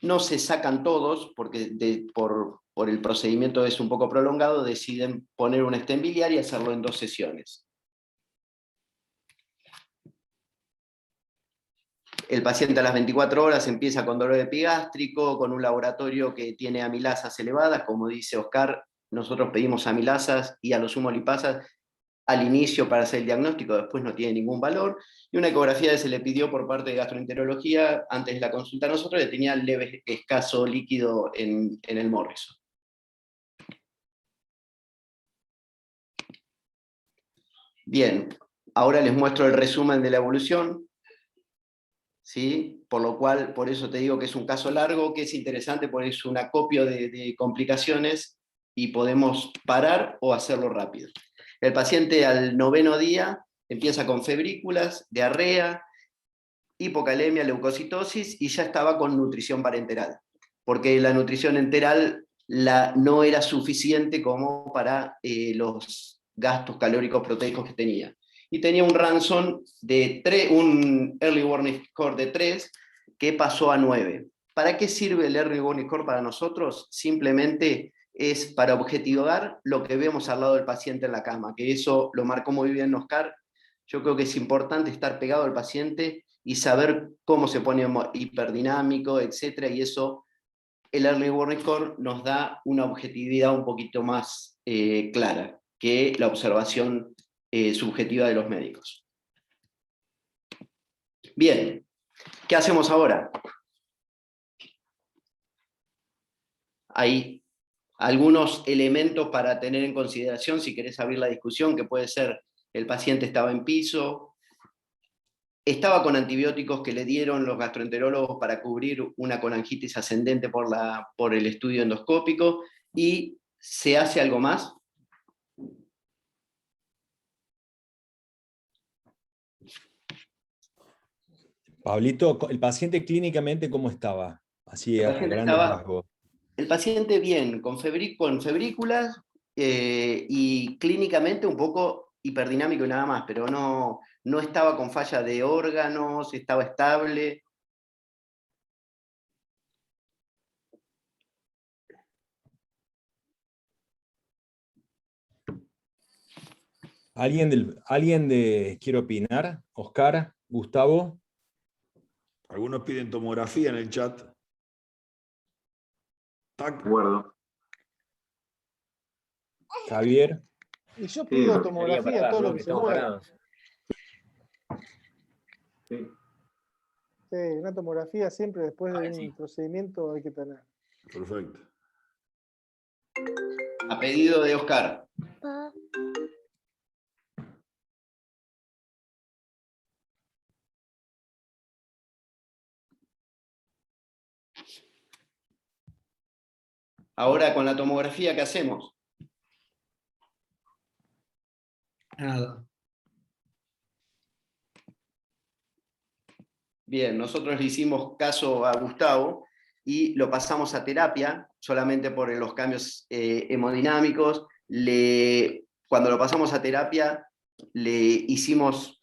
Speaker 5: No se sacan todos, porque por el procedimiento es un poco prolongado, deciden poner un stent biliar y hacerlo en 2 sesiones. El paciente a las 24 horas empieza con dolor epigástrico, con un laboratorio que tiene amilasas elevadas, como dice Oscar, nosotros pedimos amilasas y a lo sumo lipasas al inicio para hacer el diagnóstico, después no tiene ningún valor, y una ecografía que se le pidió por parte de gastroenterología antes de la consulta a nosotros, le tenía leve escaso líquido en el Morrison. Bien, ahora les muestro el resumen de la evolución, ¿sí? Por eso te digo que es un caso largo, que es interesante, porque es un acopio de complicaciones y podemos parar o hacerlo rápido. El paciente al 9º día empieza con febrículas, diarrea, hipocalemia, leucocitosis y ya estaba con nutrición parenteral, porque la nutrición enteral no era suficiente como para los gastos calóricos proteicos que tenía. Y tenía un Ranson un Early Warning Score de 3 que pasó a 9. ¿Para qué sirve el Early Warning Score para nosotros? Simplemente es para objetivar lo que vemos al lado del paciente en la cama, que eso lo marcó muy bien Oscar. Yo creo que es importante estar pegado al paciente y saber cómo se pone hiperdinámico, etc. Y eso, el Early Warning Score nos da una objetividad un poquito más clara que la observación subjetiva de los médicos. Bien, ¿qué hacemos ahora? Hay algunos elementos para tener en consideración si querés abrir la discusión, que puede ser el paciente estaba en piso, estaba con antibióticos que le dieron los gastroenterólogos para cubrir una colangitis ascendente por el estudio endoscópico, y ¿se hace algo más?
Speaker 2: Pablito, ¿el paciente clínicamente cómo estaba? Así a grandes rasgos.
Speaker 5: El paciente bien, con febrículas y clínicamente un poco hiperdinámico y nada más, pero no estaba con falla de órganos, estaba estable.
Speaker 2: ¿Quiere opinar? Oscar, Gustavo.
Speaker 3: Algunos piden tomografía en el chat.
Speaker 6: De acuerdo.
Speaker 2: Javier.
Speaker 1: Y yo pido
Speaker 4: Sí,
Speaker 1: tomografía, todo lo que se mueva.
Speaker 6: Sí.
Speaker 1: Sí, una tomografía siempre después de un procedimiento hay que tener.
Speaker 3: Perfecto.
Speaker 5: A pedido de Oscar. Ahora con la tomografía, ¿qué hacemos?
Speaker 7: Nada.
Speaker 5: Bien, nosotros le hicimos caso a Gustavo y lo pasamos a terapia, solamente por los cambios hemodinámicos. Cuando lo pasamos a terapia, le hicimos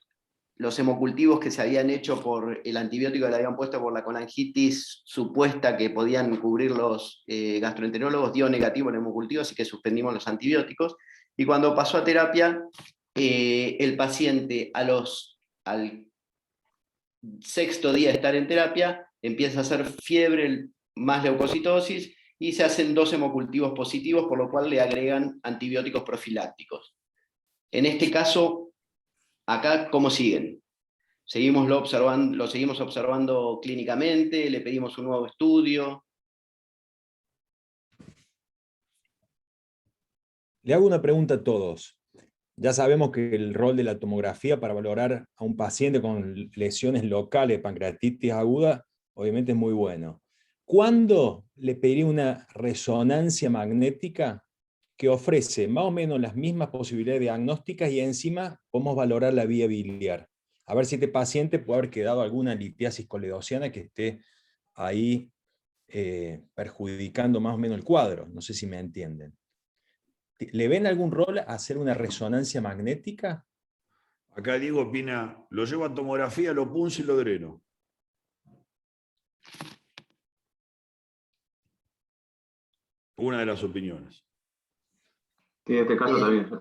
Speaker 5: los hemocultivos que se habían hecho por el antibiótico que le habían puesto por la colangitis supuesta que podían cubrir los gastroenterólogos, dio negativo en hemocultivo, así que suspendimos los antibióticos. Y cuando pasó a terapia, el paciente al 6º día de estar en terapia empieza a hacer fiebre más leucocitosis y se hacen 2 hemocultivos positivos, por lo cual le agregan antibióticos profilácticos. En este caso, acá, ¿cómo siguen? Lo seguimos observando clínicamente, le pedimos un nuevo estudio.
Speaker 2: Le hago una pregunta a todos. Ya sabemos que el rol de la tomografía para valorar a un paciente con lesiones locales, pancreatitis aguda, obviamente es muy bueno. ¿Cuándo le pediría una resonancia magnética que ofrece más o menos las mismas posibilidades diagnósticas y encima podemos valorar la vía biliar? A ver si este paciente puede haber quedado alguna litiasis coledociana que esté ahí perjudicando más o menos el cuadro. No sé si me entienden. ¿Le ven algún rol a hacer una resonancia magnética?
Speaker 3: Acá Diego opina, lo llevo a tomografía, lo punzo y lo dreno. Una de las opiniones.
Speaker 6: Sí, en este caso también.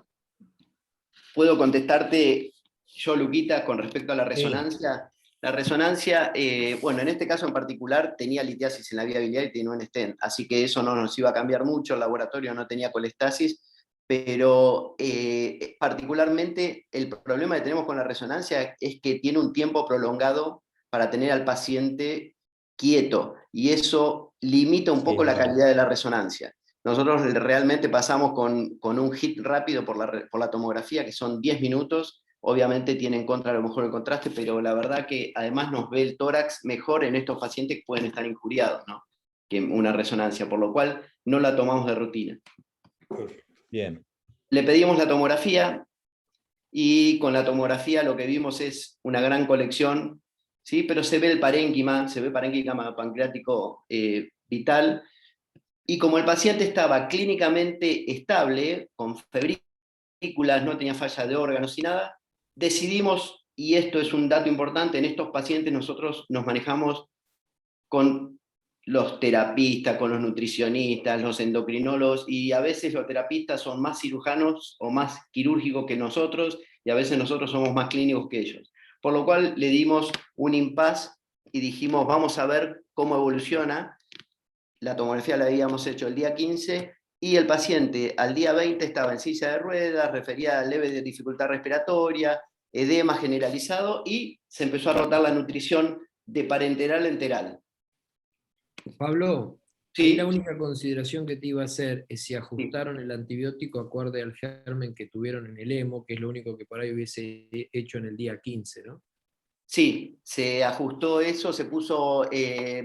Speaker 5: ¿Puedo contestarte yo, Luquita, con respecto a la resonancia?
Speaker 2: Sí.
Speaker 5: La resonancia, bueno, en este caso en particular tenía litiasis en la vía biliar y tenía un stent, así que eso no nos iba a cambiar mucho, el laboratorio no tenía colestasis, pero particularmente el problema que tenemos con la resonancia es que tiene un tiempo prolongado para tener al paciente quieto, y eso limita un poco la calidad de la resonancia. Nosotros realmente pasamos con un hit rápido por la tomografía, que son 10 minutos, obviamente tiene en contra a lo mejor el contraste, pero la verdad que además nos ve el tórax mejor en estos pacientes que pueden estar injuriados, ¿no? Que una resonancia, por lo cual no la tomamos de rutina.
Speaker 2: Bien.
Speaker 5: Le pedimos la tomografía, y con la tomografía lo que vimos es una gran colección, ¿sí? Pero se ve el parénquima, se ve parénquima pancreático vital, y como el paciente estaba clínicamente estable, con febrículas, no tenía falla de órganos y nada, decidimos, y esto es un dato importante, en estos pacientes nosotros nos manejamos con los terapistas, con los nutricionistas, los endocrinólogos, y a veces los terapistas son más cirujanos o más quirúrgicos que nosotros, y a veces nosotros somos más clínicos que ellos. Por lo cual le dimos un impasse y dijimos, vamos a ver cómo evoluciona. La tomografía la habíamos hecho el día 15, y el paciente al día 20 estaba en silla de ruedas, refería a leve de dificultad respiratoria, edema generalizado, y se empezó a rotar la nutrición de parenteral a enteral.
Speaker 7: Pablo,
Speaker 5: Sí.
Speaker 7: ahí la única consideración que te iba a hacer es si ajustaron el antibiótico acorde al germen que tuvieron en el hemo, que es lo único que por ahí hubiese hecho en el día 15, ¿no?
Speaker 5: Sí, se ajustó eso, se puso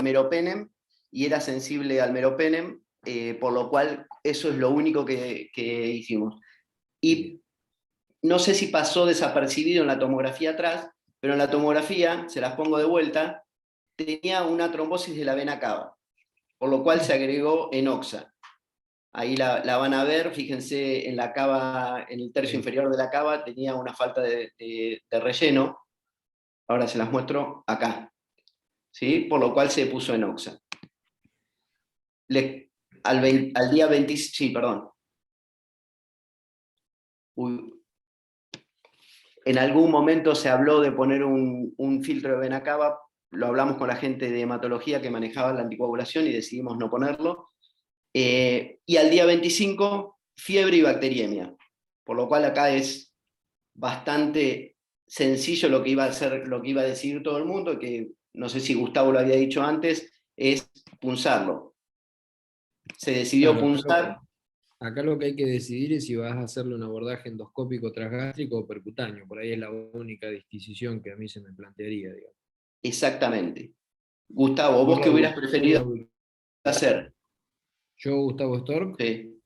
Speaker 5: meropenem, y era sensible al meropenem, por lo cual eso es lo único que hicimos. Y no sé si pasó desapercibido en la tomografía atrás, pero en la tomografía, se las pongo de vuelta, tenía una trombosis de la vena cava, por lo cual se agregó enoxa. Ahí la van a ver, fíjense en la cava, en el tercio inferior de la cava tenía una falta de relleno. Ahora se las muestro acá, ¿sí? Por lo cual se puso enoxa. Al día 20, sí, perdón. Uy. En algún momento se habló de poner un filtro de vena cava, lo hablamos con la gente de hematología que manejaba la anticoagulación y decidimos no ponerlo. Y al día 25, fiebre y bacteriemia. Por lo cual acá es bastante sencillo lo que iba a decir todo el mundo, que no sé si Gustavo lo había dicho antes, es punzarlo. Se decidió
Speaker 7: Claro,
Speaker 5: punzar.
Speaker 7: Acá lo que hay que decidir es si vas a hacerle un abordaje endoscópico transgástrico o percutáneo. Por ahí es la única disquisición que a mí se me plantearía, digamos.
Speaker 5: Exactamente. Gustavo, ¿vos qué hubieras preferido hacer?
Speaker 7: Yo, Gustavo Stork.
Speaker 5: Sí.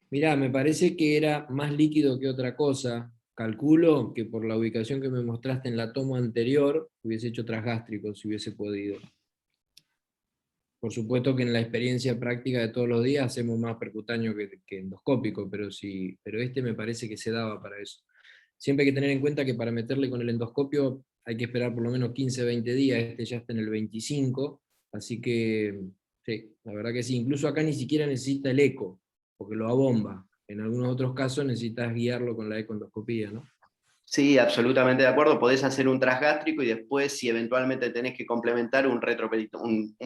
Speaker 7: Mirá, me parece que era más líquido que otra cosa. Calculo que por la ubicación que me mostraste en la toma anterior, hubiese hecho transgástrico si hubiese podido. Por supuesto que en la experiencia práctica de todos los días hacemos más percutáneo que endoscópico, pero este me parece que se daba para eso. Siempre hay que tener en cuenta que para meterle con el endoscopio hay que esperar por lo menos 15-20 días, este ya está en el 25, así que sí, la verdad que sí. Incluso acá ni siquiera necesita el eco, porque lo abomba. En algunos otros casos necesitas guiarlo con la ecoendoscopía, ¿no?
Speaker 5: Sí, absolutamente de acuerdo. Podés hacer un transgástrico y después, si eventualmente tenés que complementar, un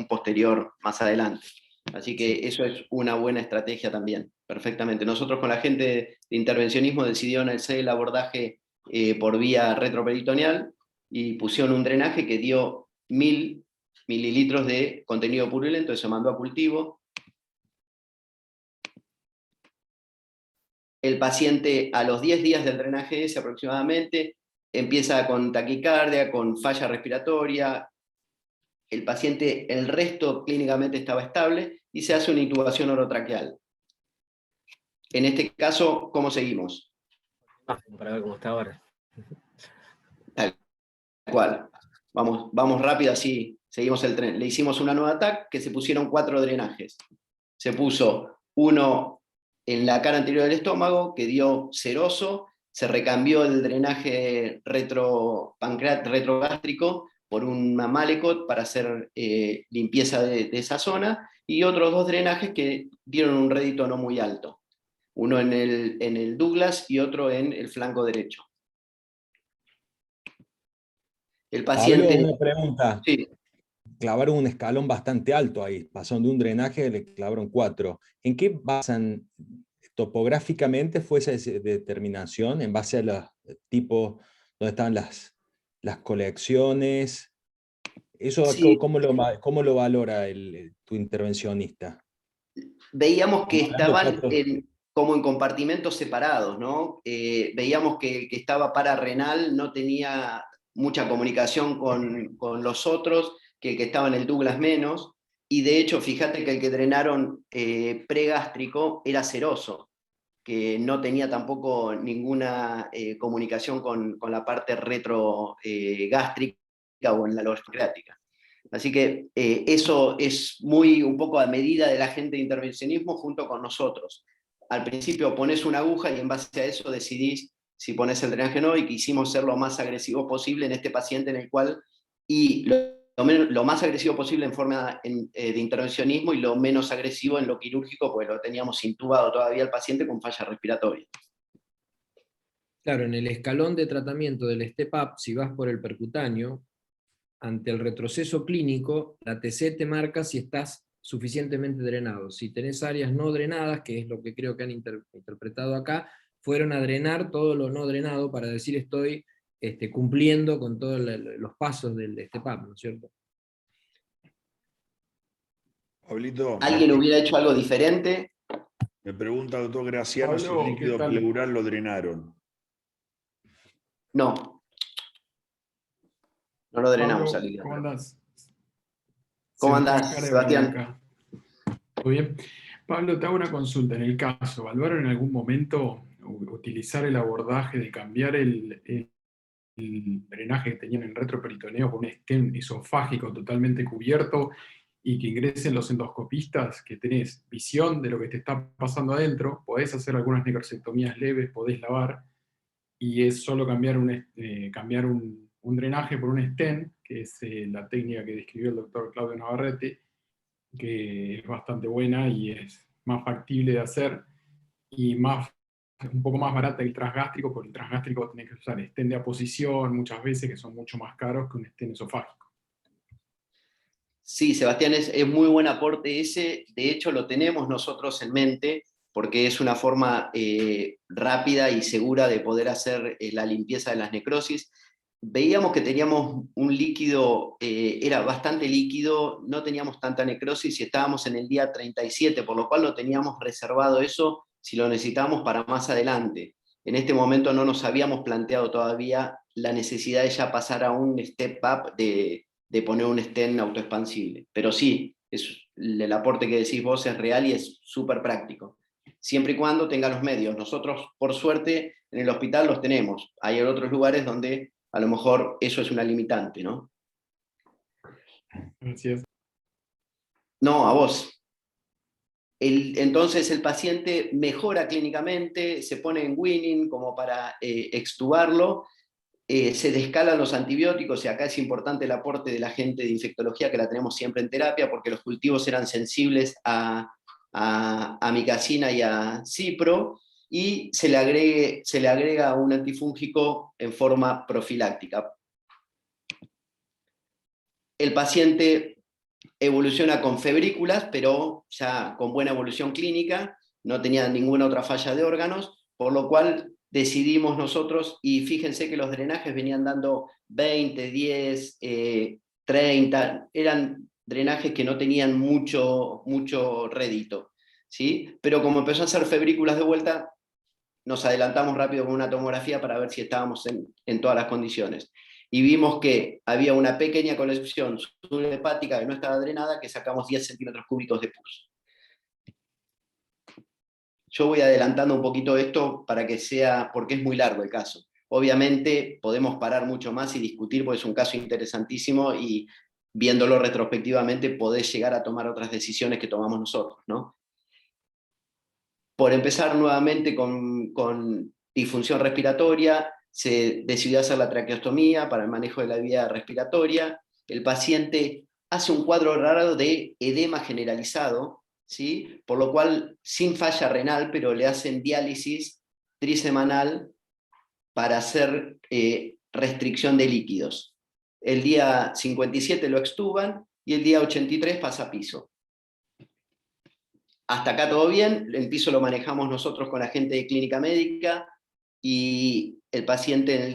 Speaker 5: posterior más adelante. Así que eso es una buena estrategia también, perfectamente. Nosotros con la gente de intervencionismo decidieron hacer el abordaje por vía retroperitoneal y pusieron un drenaje que dio 1000 mililitros de contenido purulento, y se mandó a cultivo. El paciente a los 10 días del drenaje ese aproximadamente empieza con taquicardia, con falla respiratoria. El paciente, el resto clínicamente estaba estable y se hace una intubación orotraqueal. En este caso, ¿cómo seguimos?
Speaker 4: Para ver cómo está ahora.
Speaker 5: Tal cual. Vamos rápido, así seguimos el tren. Le hicimos una nueva TAC, que se pusieron 4 drenajes. Se puso uno en la cara anterior del estómago, que dio seroso, se recambió el drenaje retrogástrico por un Malecot para hacer limpieza de esa zona, y otros 2 drenajes que dieron un rédito no muy alto. Uno en el Douglas y otro en el flanco derecho. El
Speaker 2: Pablo,
Speaker 5: paciente...
Speaker 2: una pregunta.
Speaker 5: Sí.
Speaker 2: Clavaron un escalón bastante alto ahí, pasaron de un drenaje, le clavaron 4. ¿En qué basan topográficamente fue esa determinación? ¿En base a los tipos, dónde estaban las colecciones? ¿Eso
Speaker 5: Sí,
Speaker 2: cómo lo valora tu intervencionista?
Speaker 5: veíamos que
Speaker 2: Estamos hablando de
Speaker 5: estaban
Speaker 2: 4.
Speaker 5: como en compartimentos separados, ¿no? Veíamos que el que estaba pararenal no tenía mucha comunicación con los otros, que el que estaba en el Douglas menos, y de hecho, fíjate que el que drenaron pregástrico era seroso, que no tenía tampoco ninguna comunicación con la parte retrogástrica o en la pancreática. Así que eso es muy un poco a medida del agente de intervencionismo junto con nosotros. Al principio pones una aguja y en base a eso decidís si pones el drenaje o no, y quisimos ser lo más agresivo posible en este paciente en el cual, y lo más agresivo posible en forma de intervencionismo y lo menos agresivo en lo quirúrgico, porque lo teníamos intubado todavía el paciente con falla respiratoria.
Speaker 7: Claro, en el escalón de tratamiento del step-up, si vas por el percutáneo, ante el retroceso clínico, la TC te marca si estás suficientemente drenado. Si tenés áreas no drenadas, que es lo que creo que han interpretado acá, fueron a drenar todo lo no drenado para decir estoy cumpliendo con todos los pasos del step-up, ¿no es cierto?
Speaker 3: Pablito,
Speaker 5: ¿Alguien hubiera hecho algo diferente?
Speaker 3: me pregunta el doctor Graciano si el
Speaker 8: Pablo, ¿qué
Speaker 3: líquido
Speaker 8: tal?
Speaker 3: pleural lo drenaron.
Speaker 5: No. No lo drenamos al
Speaker 8: Pablo,
Speaker 5: líquido.
Speaker 8: ¿cómo andás?
Speaker 5: ¿Cómo
Speaker 8: Sebastián
Speaker 5: andás,
Speaker 8: Carebro
Speaker 5: Sebastián?
Speaker 8: acá. ¿Todo bien? Pablo, te hago una consulta. En el caso, ¿evaluaron en algún momento utilizar el abordaje de cambiar el drenaje que tenían en retroperitoneo por un stent esofágico totalmente cubierto y que ingresen los endoscopistas, que tenés visión de lo que te está pasando adentro, podés hacer algunas necrosectomías leves, podés lavar, y es solo cambiar un drenaje por un stent, que es la técnica que describió el doctor Claudio Navarrete, que es bastante buena y es más factible de hacer y un poco más barata que el transgástrico, porque el transgástrico tenés que usar stent de aposición muchas veces, que son mucho más caros que un stent esofágico.
Speaker 5: Sí, Sebastián, es muy buen aporte ese. De hecho, lo tenemos nosotros en mente, porque es una forma rápida y segura de poder hacer la limpieza de las necrosis. Veíamos que teníamos un líquido, era bastante líquido, no teníamos tanta necrosis y estábamos en el día 37, por lo cual lo teníamos reservado eso si lo necesitábamos para más adelante. En este momento no nos habíamos planteado todavía la necesidad de ya pasar a un step up de poner un stent autoexpansible. Pero sí, el aporte que decís vos es real y es súper práctico. Siempre y cuando tenga los medios. Nosotros, por suerte, en el hospital los tenemos. Hay otros lugares donde a lo mejor eso es una limitante, ¿no?
Speaker 8: Gracias.
Speaker 5: No, a vos. Entonces el paciente mejora clínicamente, se pone en winning como para extubarlo, se descalan los antibióticos, y acá es importante el aporte de la gente de infectología, que la tenemos siempre en terapia, porque los cultivos eran sensibles a amicacina y a cipro, y se le agrega un antifúngico en forma profiláctica. El paciente evoluciona con febrículas, pero ya con buena evolución clínica, no tenía ninguna otra falla de órganos, por lo cual decidimos nosotros, y fíjense que los drenajes venían dando 20, 10, 30, eran drenajes que no tenían mucho rédito, ¿sí? Pero como empezó a hacer febrículas de vuelta, nos adelantamos rápido con una tomografía para ver si estábamos en todas las condiciones. Y vimos que había una pequeña colección subhepática que no estaba drenada, que sacamos 10 centímetros cúbicos de pus. Yo voy adelantando un poquito esto para que sea, porque es muy largo el caso. Obviamente podemos parar mucho más y discutir, porque es un caso interesantísimo, y viéndolo retrospectivamente podés llegar a tomar otras decisiones que tomamos nosotros, ¿no? Por empezar nuevamente con disfunción respiratoria, se decidió hacer la traqueostomía para el manejo de la vía respiratoria. El paciente hace un cuadro raro de edema generalizado, ¿sí? Por lo cual, sin falla renal, pero le hacen diálisis trisemanal para hacer restricción de líquidos. el día 57 lo extuban y el día 83 pasa a piso. Hasta acá todo bien, el piso lo manejamos nosotros con la gente de clínica médica y el paciente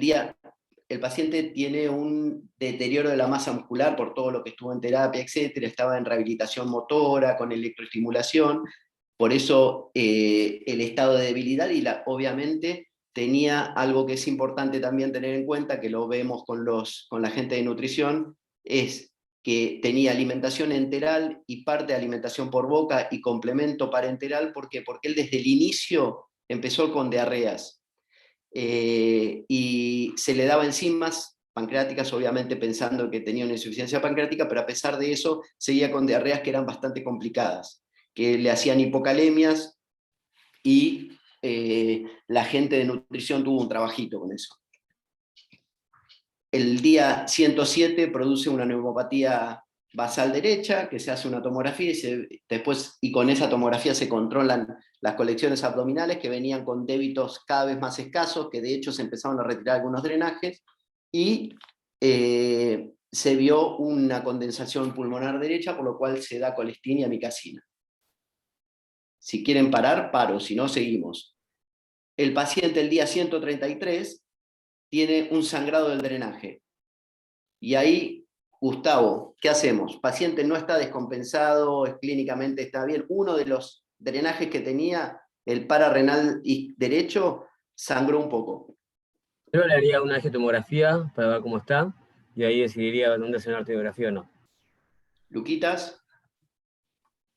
Speaker 5: el paciente tiene un deterioro de la masa muscular por todo lo que estuvo en terapia, etcétera, estaba en rehabilitación motora, con electroestimulación, por eso el estado de debilidad y obviamente tenía algo que es importante también tener en cuenta, que lo vemos con la gente de nutrición, es que tenía alimentación enteral y parte de alimentación por boca y complemento parenteral. ¿Por qué? Porque él desde el inicio empezó con diarreas y se le daba enzimas pancreáticas, obviamente pensando que tenía una insuficiencia pancreática, pero a pesar de eso seguía con diarreas que eran bastante complicadas, que le hacían hipocalemias y la gente de nutrición tuvo un trabajito con eso. El día 107 produce una neumopatía basal derecha, que se hace una tomografía y con esa tomografía se controlan las colecciones abdominales que venían con débitos cada vez más escasos, que de hecho se empezaron a retirar algunos drenajes, y se vio una condensación pulmonar derecha, por lo cual se da colestina y amicacina. Si quieren parar, paro, si no, seguimos. El paciente el día 133 tiene un sangrado del drenaje. Y ahí, Gustavo, ¿qué hacemos? Paciente no está descompensado, clínicamente está bien. Uno de los drenajes que tenía, el pararrenal derecho, sangró un poco.
Speaker 4: Yo le haría una tomografía para ver cómo está, y ahí decidiría dónde hacer una arteriografía o no.
Speaker 5: Luquitas,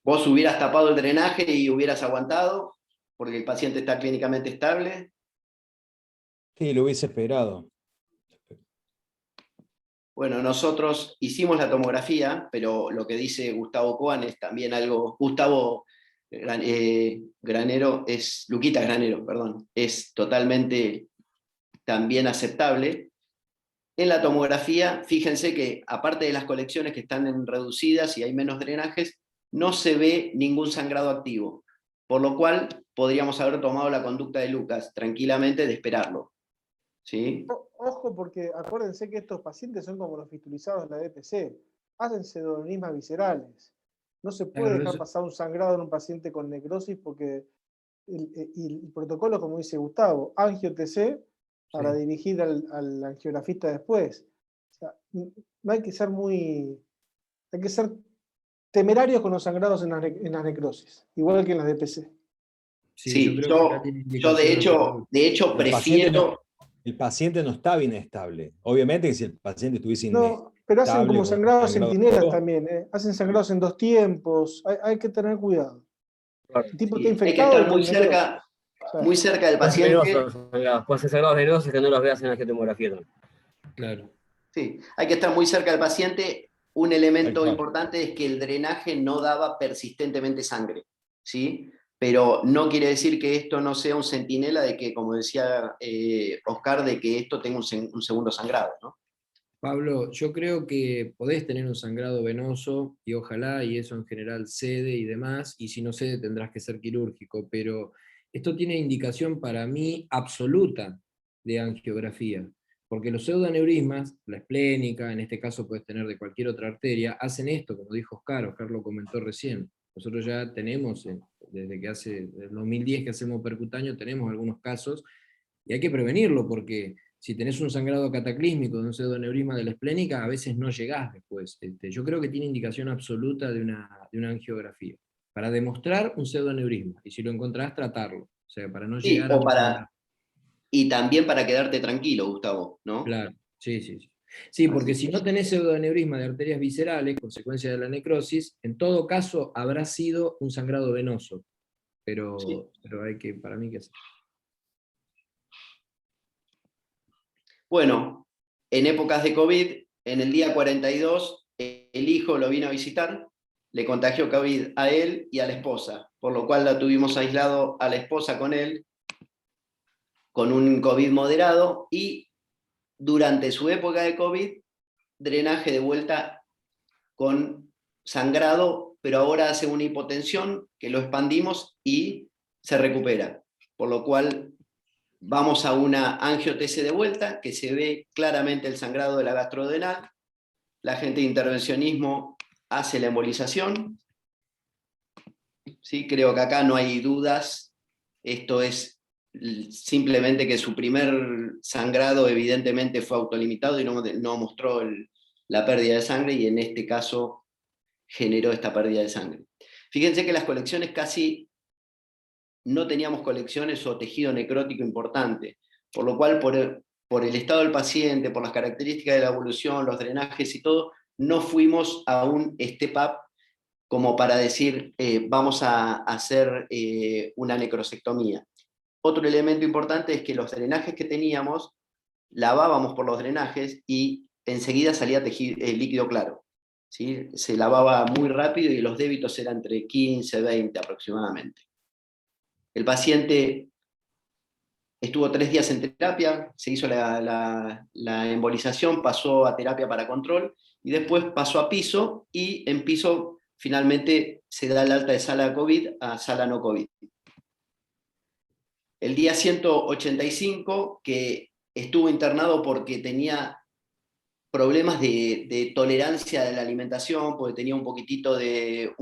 Speaker 5: vos hubieras tapado el drenaje y hubieras aguantado, porque el paciente está clínicamente estable.
Speaker 2: Sí, lo hubiese esperado.
Speaker 5: Bueno, nosotros hicimos la tomografía, pero lo que dice Gustavo Coan es también algo, Luquita Granero, perdón, es totalmente también aceptable. En la tomografía, fíjense que aparte de las colecciones que están reducidas y hay menos drenajes, no se ve ningún sangrado activo, por lo cual podríamos haber tomado la conducta de Lucas tranquilamente de esperarlo. ¿Sí?
Speaker 1: Ojo, porque acuérdense que estos pacientes son como los fistulizados en la DPC, hacen pseudoaneurysmas viscerales. No se puede dejar pasar un sangrado en un paciente con necrosis porque el protocolo, como dice Gustavo, angio-TC para dirigir al angiografista después. O sea, no hay que ser hay que ser temerarios con los sangrados en las necrosis, igual que en las DPC.
Speaker 5: Sí, yo de hecho prefiero...
Speaker 2: El paciente no está bien estable. Obviamente que si el paciente estuviese
Speaker 1: No, pero hacen como sangrados centinelas también, hacen sangrados en 2 tiempos, hay que tener cuidado. El tipo está infectado.
Speaker 5: Hay que estar muy cerca del paciente.
Speaker 4: Puede ser sangrados venosos que no los veas en la tomografía.
Speaker 7: Claro.
Speaker 5: Sí, hay que estar muy cerca del paciente. Un elemento importante es que el drenaje no daba persistentemente sangre, ¿sí? Pero no quiere decir que esto no sea un centinela de que, como decía Oscar, de que esto tenga un segundo sangrado, ¿no?
Speaker 7: Pablo, yo creo que podés tener un sangrado venoso y ojalá, y eso en general cede y demás, y si no cede tendrás que ser quirúrgico, pero esto tiene indicación para mí absoluta de angiografía, porque los pseudoaneurismas, la esplénica, en este caso puedes tener de cualquier otra arteria, hacen esto, como dijo Oscar lo comentó recién. Nosotros ya tenemos, desde que hace el 2010 que hacemos percutáneo, tenemos algunos casos, y hay que prevenirlo, porque si tenés un sangrado cataclísmico de un pseudoneurisma de la esplénica, a veces no llegás después. Yo creo que tiene indicación absoluta de una angiografía, para demostrar un pseudoneurisma, y si lo encontrás, tratarlo. O sea, para no llegar a...
Speaker 5: Y también para quedarte tranquilo, Gustavo, ¿no?
Speaker 7: Claro, sí. Sí, porque si no tenés pseudoneurisma de arterias viscerales, consecuencia de la necrosis, en todo caso habrá sido un sangrado venoso, pero hay que, para mí, que hacer.
Speaker 5: Bueno, en épocas de COVID, en el día 42, el hijo lo vino a visitar, le contagió COVID a él y a la esposa, por lo cual la tuvimos aislado a la esposa con él, con un COVID moderado, y durante su época de COVID, drenaje de vuelta con sangrado, pero ahora hace una hipotensión que lo expandimos y se recupera, por lo cual vamos a una angio-TC de vuelta, que se ve claramente el sangrado de la gastrodenal, la gente de intervencionismo hace la embolización. ¿Sí? Creo que acá no hay dudas. Esto es simplemente que su primer sangrado evidentemente fue autolimitado y no mostró la pérdida de sangre, y en este caso generó esta pérdida de sangre. Fíjense que las colecciones casi no teníamos colecciones o tejido necrótico importante, por lo cual por el estado del paciente, por las características de la evolución, los drenajes y todo, no fuimos a un step up como para decir vamos a hacer una necrosectomía. Otro elemento importante es que los drenajes que teníamos, lavábamos por los drenajes y enseguida salía líquido claro. ¿Sí? Se lavaba muy rápido y los débitos eran entre 15 y 20 aproximadamente. El paciente estuvo 3 días en terapia, se hizo la embolización, pasó a terapia para control y después pasó a piso, y en piso finalmente se da el alta de sala COVID a sala no COVID. El día 185, que estuvo internado porque tenía problemas de tolerancia de la alimentación, porque tenía un poquitito de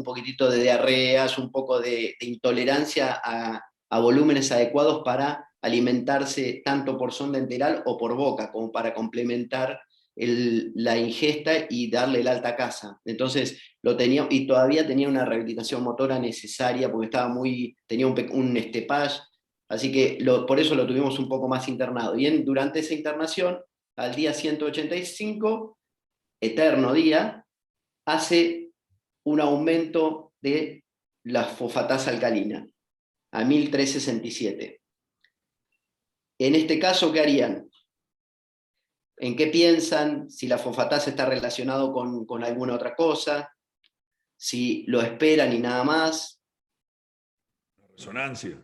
Speaker 5: diarreas, un poco de intolerancia a volúmenes adecuados para alimentarse tanto por sonda enteral o por boca, como para complementar la ingesta y darle el alta a casa. Entonces lo tenía, y todavía tenía una rehabilitación motora necesaria porque tenía un estepage, así que por eso lo tuvimos un poco más internado. Y durante esa internación, al día 185, eterno día, hace un aumento de la fosfatasa alcalina a 1367. En este caso, ¿qué harían? ¿En qué piensan? Si la fosfatasa está relacionado con alguna otra cosa, si lo esperan y nada más.
Speaker 3: Resonancia.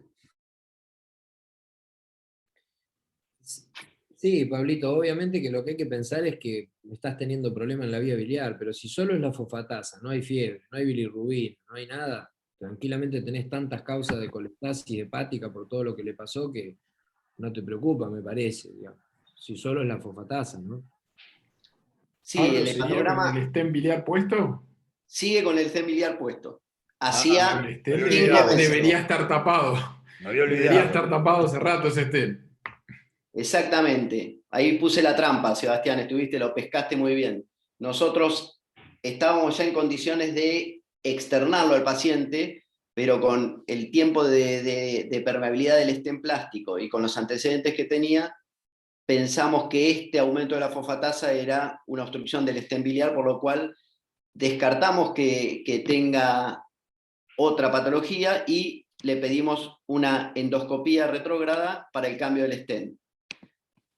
Speaker 7: Sí, Pablito, obviamente que lo que hay que pensar es que estás teniendo problemas en la vía biliar, pero si solo es la fosfatasa, no hay fiebre, no hay bilirrubina, no hay nada, tranquilamente tenés tantas causas de colestasis hepática por todo lo que le pasó que no te preocupa, me parece, digamos. Si solo es la fosfatasa, ¿no?
Speaker 5: Sí,
Speaker 8: Pablo,
Speaker 5: el
Speaker 8: ¿seguía con
Speaker 5: hepatograma
Speaker 8: el stem biliar puesto?
Speaker 5: sigue con el stem biliar puesto.
Speaker 8: El
Speaker 5: Hacía
Speaker 8: stem
Speaker 5: 5
Speaker 8: debería
Speaker 5: meses.
Speaker 8: estar tapado.
Speaker 3: Me había
Speaker 8: Debería
Speaker 3: olvidado.
Speaker 8: estar tapado hace rato ese stem.
Speaker 5: Exactamente. Ahí puse la trampa, Sebastián, lo pescaste muy bien. Nosotros estábamos ya en condiciones de externarlo al paciente, pero con el tiempo de permeabilidad del stem plástico y con los antecedentes que tenía, pensamos que este aumento de la fosfatasa era una obstrucción del stem biliar, por lo cual descartamos que tenga otra patología y le pedimos una endoscopía retrógrada para el cambio del stent.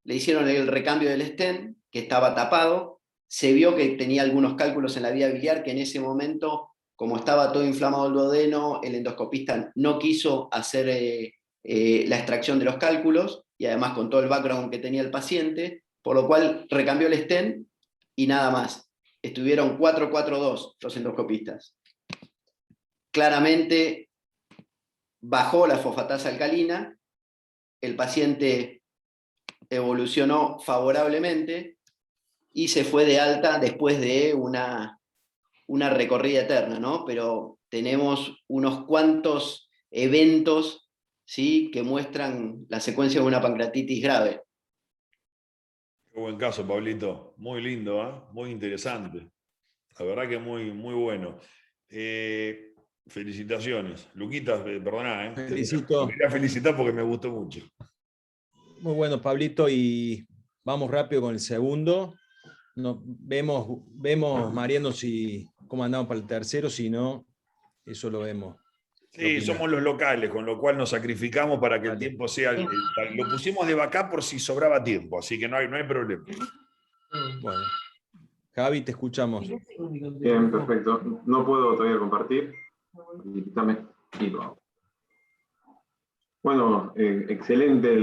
Speaker 5: Le hicieron el recambio del stent, que estaba tapado, se vio que tenía algunos cálculos en la vía biliar, que en ese momento, como estaba todo inflamado el duodeno, el endoscopista no quiso hacer la extracción de los cálculos, y además con todo el background que tenía el paciente, por lo cual recambió el stent y nada más. Estuvieron 4-4-2 los endoscopistas. Claramente bajó la fosfatasa alcalina, el paciente evolucionó favorablemente y se fue de alta después de una recorrida eterna, ¿no? Pero tenemos unos cuantos eventos, ¿sí?, que muestran la secuencia de una pancreatitis grave.
Speaker 3: Qué buen caso, Pablito. Muy lindo, ¿eh? Muy interesante. La verdad que muy, muy bueno. Felicitaciones. Luquita, perdoná, ¿eh?
Speaker 2: Felicito.
Speaker 3: Te quería felicitar porque me gustó mucho.
Speaker 2: Muy bueno, Pablito, y vamos rápido con el segundo. Vemos Mariano, cómo andamos para el tercero, si no, eso lo vemos.
Speaker 3: Sí, somos los locales, con lo cual nos sacrificamos para que el
Speaker 2: Vale.
Speaker 3: tiempo sea... Lo pusimos de backup por si sobraba tiempo, así que no hay problema.
Speaker 2: Bueno, Javi, te escuchamos.
Speaker 6: Bien, perfecto. No puedo todavía compartir. Bueno, excelente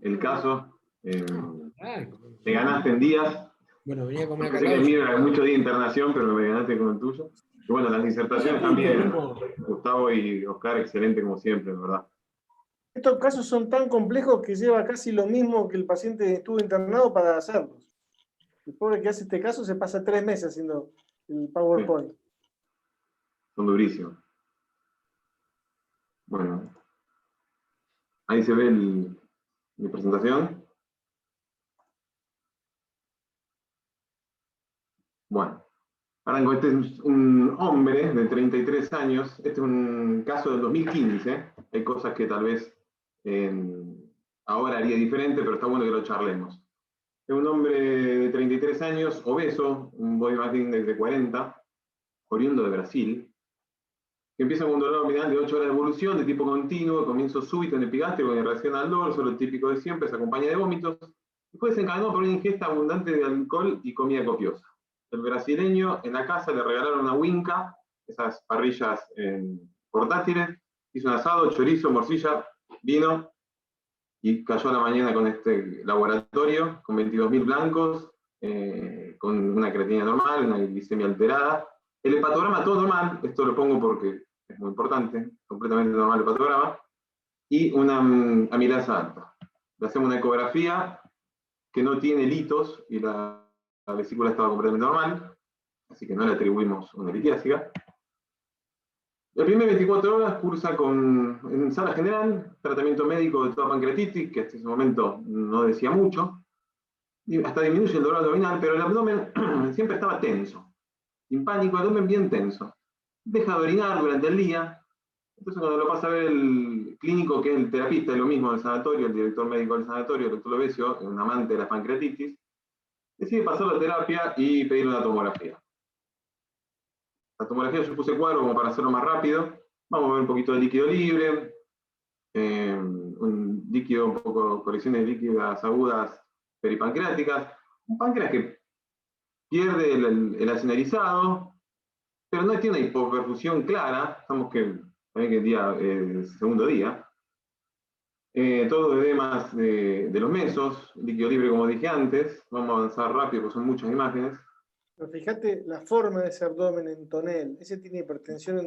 Speaker 6: el caso. Te ganaste en días.
Speaker 7: Bueno, venía a comer
Speaker 6: Pensé que el mío era mucho día de internación, pero me ganaste con el tuyo. Y bueno, las disertaciones también, Gustavo y Oscar, excelente como siempre, ¿verdad?
Speaker 1: Estos casos son tan complejos que lleva casi lo mismo que el paciente estuvo internado para hacerlos. El pobre que hace este caso se pasa 3 meses haciendo el PowerPoint.
Speaker 6: Son durísimos. Bueno, ahí se ve mi presentación. Bueno, arranco. Este es un hombre de 33 años. Este es un caso del 2015. Hay cosas que tal vez ahora haría diferente, pero está bueno que lo charlemos. Es un hombre de 33 años, obeso, un body mass index de 40, oriundo de Brasil, que empieza con un dolor abdominal de 8 horas de evolución, de tipo continuo, comienzo súbito en epigástrico en reacción al dorso, lo típico de siempre, se acompaña de vómitos. Después se encadenó por una ingesta abundante de alcohol y comida copiosa. El brasileño en la casa le regalaron una winca, esas parrillas portátiles, hizo un asado, chorizo, morcilla, vino, y cayó a la mañana con este laboratorio, con 22.000 blancos, con una creatinina normal, una glicemia alterada. El hepatograma todo normal, esto lo pongo porque es muy importante, completamente normal el hepatograma, y una amilasa alta. Le hacemos una ecografía que no tiene litos, y la vesícula estaba completamente normal, así que no le atribuimos una litiasia. Las primeras 24 horas cursa en sala general, tratamiento médico de toda pancreatitis, que hasta ese momento no decía mucho, y hasta disminuye el dolor abdominal, pero el abdomen siempre estaba tenso, sin pánico, el abdomen bien tenso. Deja de orinar durante el día, entonces cuando lo pasa a ver el clínico, que es el terapista, es lo mismo del sanatorio, el director médico del sanatorio, el doctor Lovesio, un amante de la pancreatitis, decide pasar la terapia y pedir una tomografía. La tomografía yo puse cuadro como para hacerlo más rápido. Vamos a ver un poquito de líquido libre, un líquido, un poco colecciones líquidas agudas peripancreáticas, un páncreas que pierde el acinarizado, pero no tiene una hipoperfusión clara, estamos también que el segundo día. Todo edemas de los mesos, líquido libre como dije antes. Vamos a avanzar rápido porque son muchas imágenes.
Speaker 1: Pero fíjate la forma de ese abdomen en tonel. Ese tiene hipertensión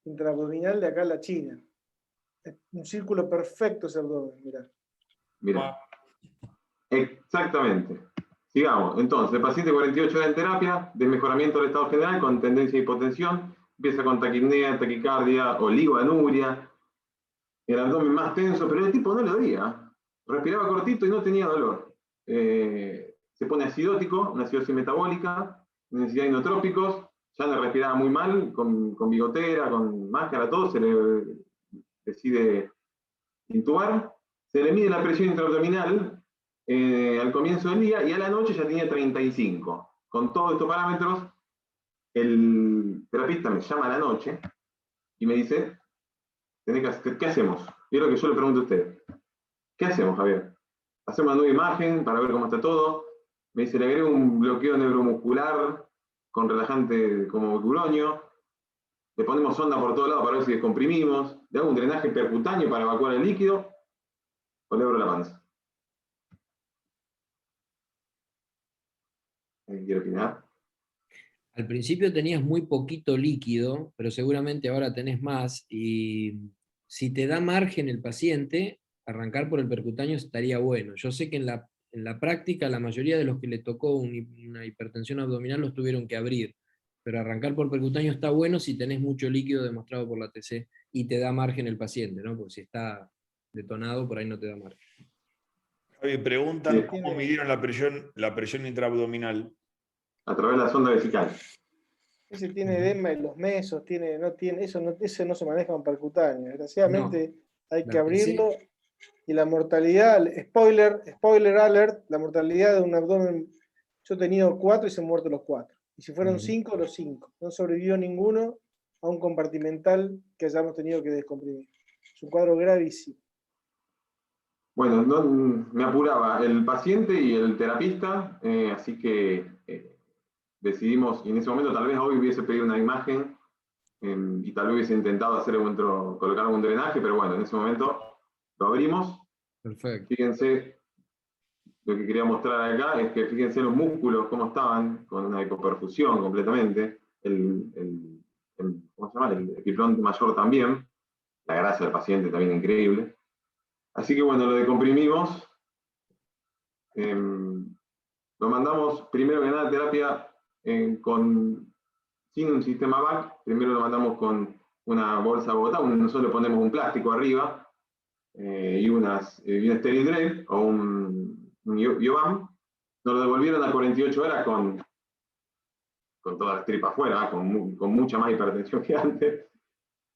Speaker 1: intraabdominal de acá a la China. Es un círculo perfecto ese abdomen, mirá.
Speaker 6: Mirá. Exactamente. Sigamos. Entonces, el paciente 48 horas en terapia, desmejoramiento del estado general con tendencia a hipotensión, empieza con taquipnea, taquicardia, oligoanuria, el abdomen más tenso, pero el tipo no le dolía. Respiraba cortito y no tenía dolor. Se pone acidótico, una acidosis metabólica, necesidad de inotrópicos, ya le respiraba muy mal, con bigotera, con máscara, todo, se le decide intubar, se le mide la presión intraabdominal al comienzo del día y a la noche ya tenía 35. Con todos estos parámetros, el terapista me llama a la noche y me dice, ¿qué hacemos? Y es lo que yo le pregunto a usted. ¿Qué hacemos, Javier? Hacemos una nueva imagen para ver cómo está todo. Me dice, le agrego un bloqueo neuromuscular con relajante como duronio. Le ponemos sonda por todos lados para ver si descomprimimos. Le hago un drenaje percutáneo para evacuar el líquido. O le abro la panza. ¿Alguien quiere opinar?
Speaker 7: Al principio tenías muy poquito líquido, pero seguramente ahora tenés más, y si te da margen el paciente, arrancar por el percutáneo estaría bueno. Yo sé que en la práctica la mayoría de los que le tocó una hipertensión abdominal los tuvieron que abrir, pero arrancar por percutáneo está bueno si tenés mucho líquido demostrado por la TC y te da margen el paciente, ¿no? Porque si está detonado, por ahí no te da margen.
Speaker 3: Javi, preguntan cómo midieron la presión intraabdominal.
Speaker 6: A través de la sonda vesical.
Speaker 1: Ese tiene edema en los mesos, eso no se maneja con percutáneo. Desgraciadamente hay que abrirlo. Y la mortalidad, spoiler alert, la mortalidad de un abdomen, yo he tenido 4 y se han muerto los 4. Y si fueron 5, los 5. No sobrevivió ninguno a un compartimental que hayamos tenido que descomprimir. Es un cuadro gravísimo.
Speaker 6: Bueno, me apuraba el paciente y el terapista, así que decidimos, y en ese momento tal vez hoy hubiese pedido una imagen y tal vez hubiese intentado colocar algún drenaje, pero bueno, en ese momento lo abrimos.
Speaker 7: Perfecto.
Speaker 6: Fíjense, lo que quería mostrar acá es que fíjense los músculos cómo estaban, con una hipoperfusión completamente, ¿cómo se llama? El epiplón mayor también, la grasa del paciente también increíble. Así que bueno, lo decomprimimos, lo lo mandamos primero que nada a terapia sin un sistema VAC. Primero lo mandamos con una bolsa Bogotá, nosotros le ponemos un plástico arriba y un sterile drape o un IOBAM. Nos lo devolvieron a 48 horas con todas las tripas afuera, con mucha más hipertensión que antes.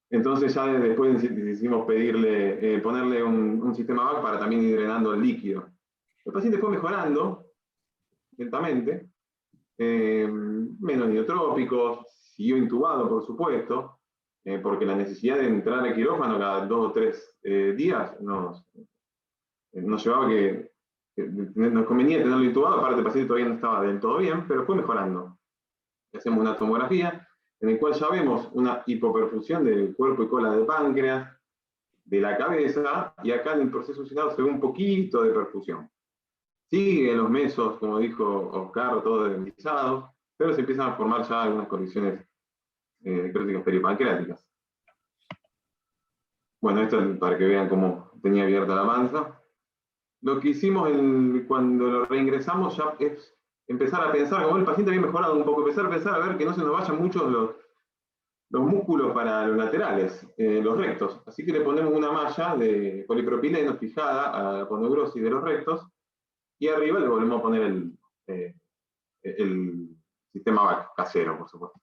Speaker 6: Entonces ya después decidimos ponerle un sistema VAC para también ir drenando el líquido. El paciente fue mejorando lentamente, menos niotrópicos, siguió intubado, por supuesto, porque la necesidad de entrar al quirófano cada 2 o 3 días nos llevaba que nos convenía tenerlo intubado. Aparte el paciente todavía no estaba del todo bien, pero fue mejorando. Hacemos una tomografía en la cual ya vemos una hipoperfusión del cuerpo y cola del páncreas, de la cabeza, y acá en el proceso succinado se ve un poquito de perfusión. Sigue en los mesos, como dijo Oscar, todo deslizado, pero se empiezan a formar ya algunas condiciones necróticas peripancreáticas. Bueno, esto es para que vean cómo tenía abierta la panza. Lo que hicimos cuando lo reingresamos ya es empezar a pensar, como el paciente había mejorado un poco, empezar a pensar a ver que no se nos vayan muchos los músculos para los laterales, los rectos. Así que le ponemos una malla de polipropileno fijada a la aponeurosis de los rectos, y arriba le volvemos a poner el sistema VAC casero, por supuesto.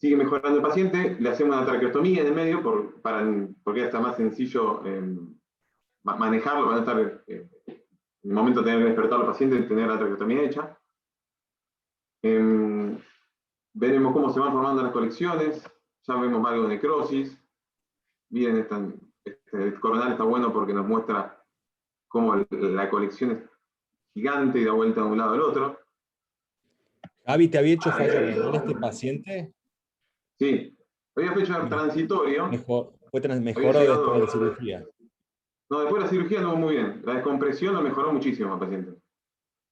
Speaker 6: Sigue mejorando el paciente, le hacemos una traqueostomía en el medio, porque está más sencillo manejarlo, para no estar en el momento de tener que despertar al paciente y tener la traqueostomía hecha. Veremos cómo se van formando las colecciones, ya vemos algo de necrosis. Miren, el coronal está bueno porque nos muestra cómo la colección es gigante y da vuelta de un lado al otro.
Speaker 2: Javi, ¿te había hecho fallo renal este paciente?
Speaker 6: Sí, había fecho transitorio.
Speaker 2: Mejoró
Speaker 6: Había
Speaker 2: después
Speaker 6: llegado-
Speaker 2: de la cirugía.
Speaker 6: No, después de la cirugía anduvo muy bien. La descompresión lo mejoró muchísimo al paciente.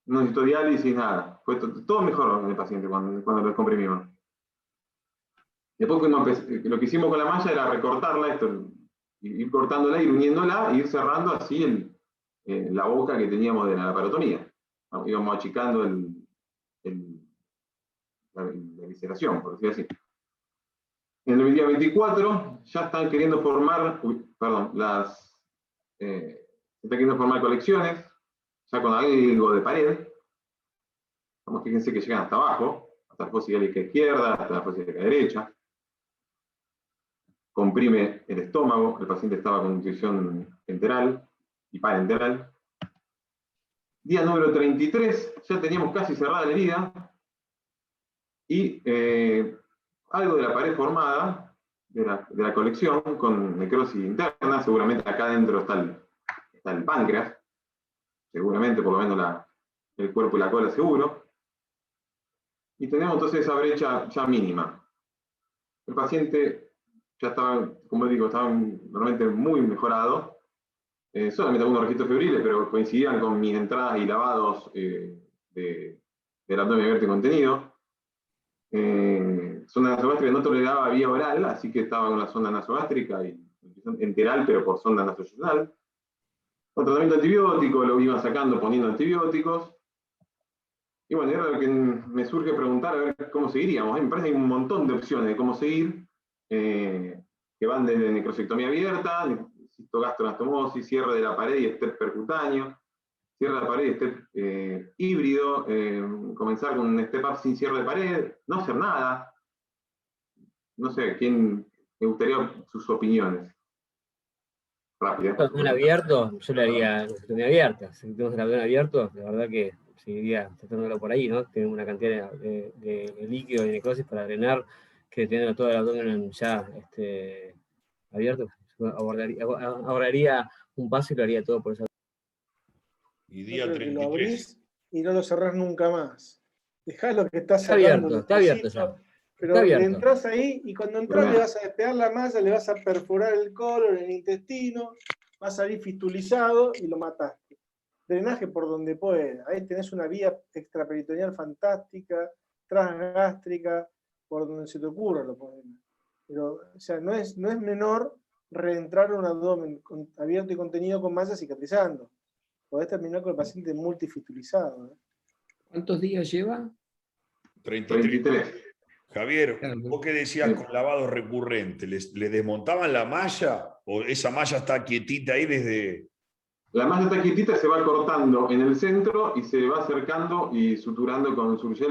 Speaker 6: No necesitó diálisis, nada. Todo mejoró en el paciente cuando lo descomprimimos. Después lo que hicimos con la malla era recortarla, ir cortándola, ir uniéndola, e ir cerrando así la boca que teníamos de la laparotomía. Íbamos achicando la visceración, por decir así. En el día 24 ya están queriendo formar, colecciones, ya con algo de pared. Fíjense que llegan hasta abajo, hasta la fosa ilálica izquierda, hasta la fosa ilálica derecha. Comprime el estómago, el paciente estaba con nutrición enteral y parenteral. Día número 33, ya teníamos casi cerrada la herida, y algo de la pared formada, de la colección, con necrosis interna. Seguramente acá adentro está el páncreas, seguramente, por lo menos el cuerpo y la cola seguro. Y tenemos entonces esa brecha ya mínima. El paciente ya estaba, como digo, estaba normalmente muy mejorado. Solamente algunos registros febriles, pero coincidían con mis entradas y lavados del abdomen abierto y contenido. Sonda nasogástrica no toleraba vía oral, así que estaba con la sonda nasogástrica y enteral, pero por sonda nasoyunal. Con tratamiento antibiótico, lo iban sacando poniendo antibióticos. Y bueno, era lo que me surge preguntar, a ver cómo seguiríamos. Me parece que hay un montón de opciones de cómo seguir, que van desde necrosectomía abierta, cistogastroanastomosis, cierre de la pared y step percutáneo, cierre de la pared y step híbrido, comenzar con un step up sin cierre de pared, no hacer nada. No sé, me gustaría sus opiniones. Rápidas.
Speaker 4: El abdomen abierto, yo le haría necrosectomía abierta. Si tenemos el abdomen abierto, la verdad que seguiría tratándolo por ahí, ¿no? Tiene una cantidad de líquido y necrosis para drenar, que teniendo todo el abdomen ya abierto, ahorraría un paso y lo haría todo por eso.
Speaker 3: Y
Speaker 1: Yo
Speaker 3: día
Speaker 1: creo que lo
Speaker 3: 33.
Speaker 1: abrís y no lo cerrás nunca más. Dejá lo que está
Speaker 4: Está
Speaker 1: cerrando.
Speaker 4: abierto, está abierto ya.
Speaker 1: Pero
Speaker 4: Está
Speaker 1: le
Speaker 4: abierto.
Speaker 1: entras ahí y cuando entras le vas a despegar la malla, le vas a perforar el colon, el intestino, va a salir fistulizado y lo mataste. Drenaje por donde pueda. Ahí tenés una vía extraperitoneal fantástica, transgástrica, por donde se te ocurra lo podés. Pero, o sea, no es menor reentrar un abdomen abierto y contenido con malla cicatrizando. podés terminar con el paciente multifistulizado. ¿eh?
Speaker 7: ¿Cuántos días lleva?
Speaker 3: 33. Javier,
Speaker 7: Claro.
Speaker 3: vos qué decías con lavado recurrente, ¿le desmontaban la malla o esa malla está quietita ahí desde...?
Speaker 6: La malla está quietita, se va cortando en el centro y se va acercando y suturando con surgé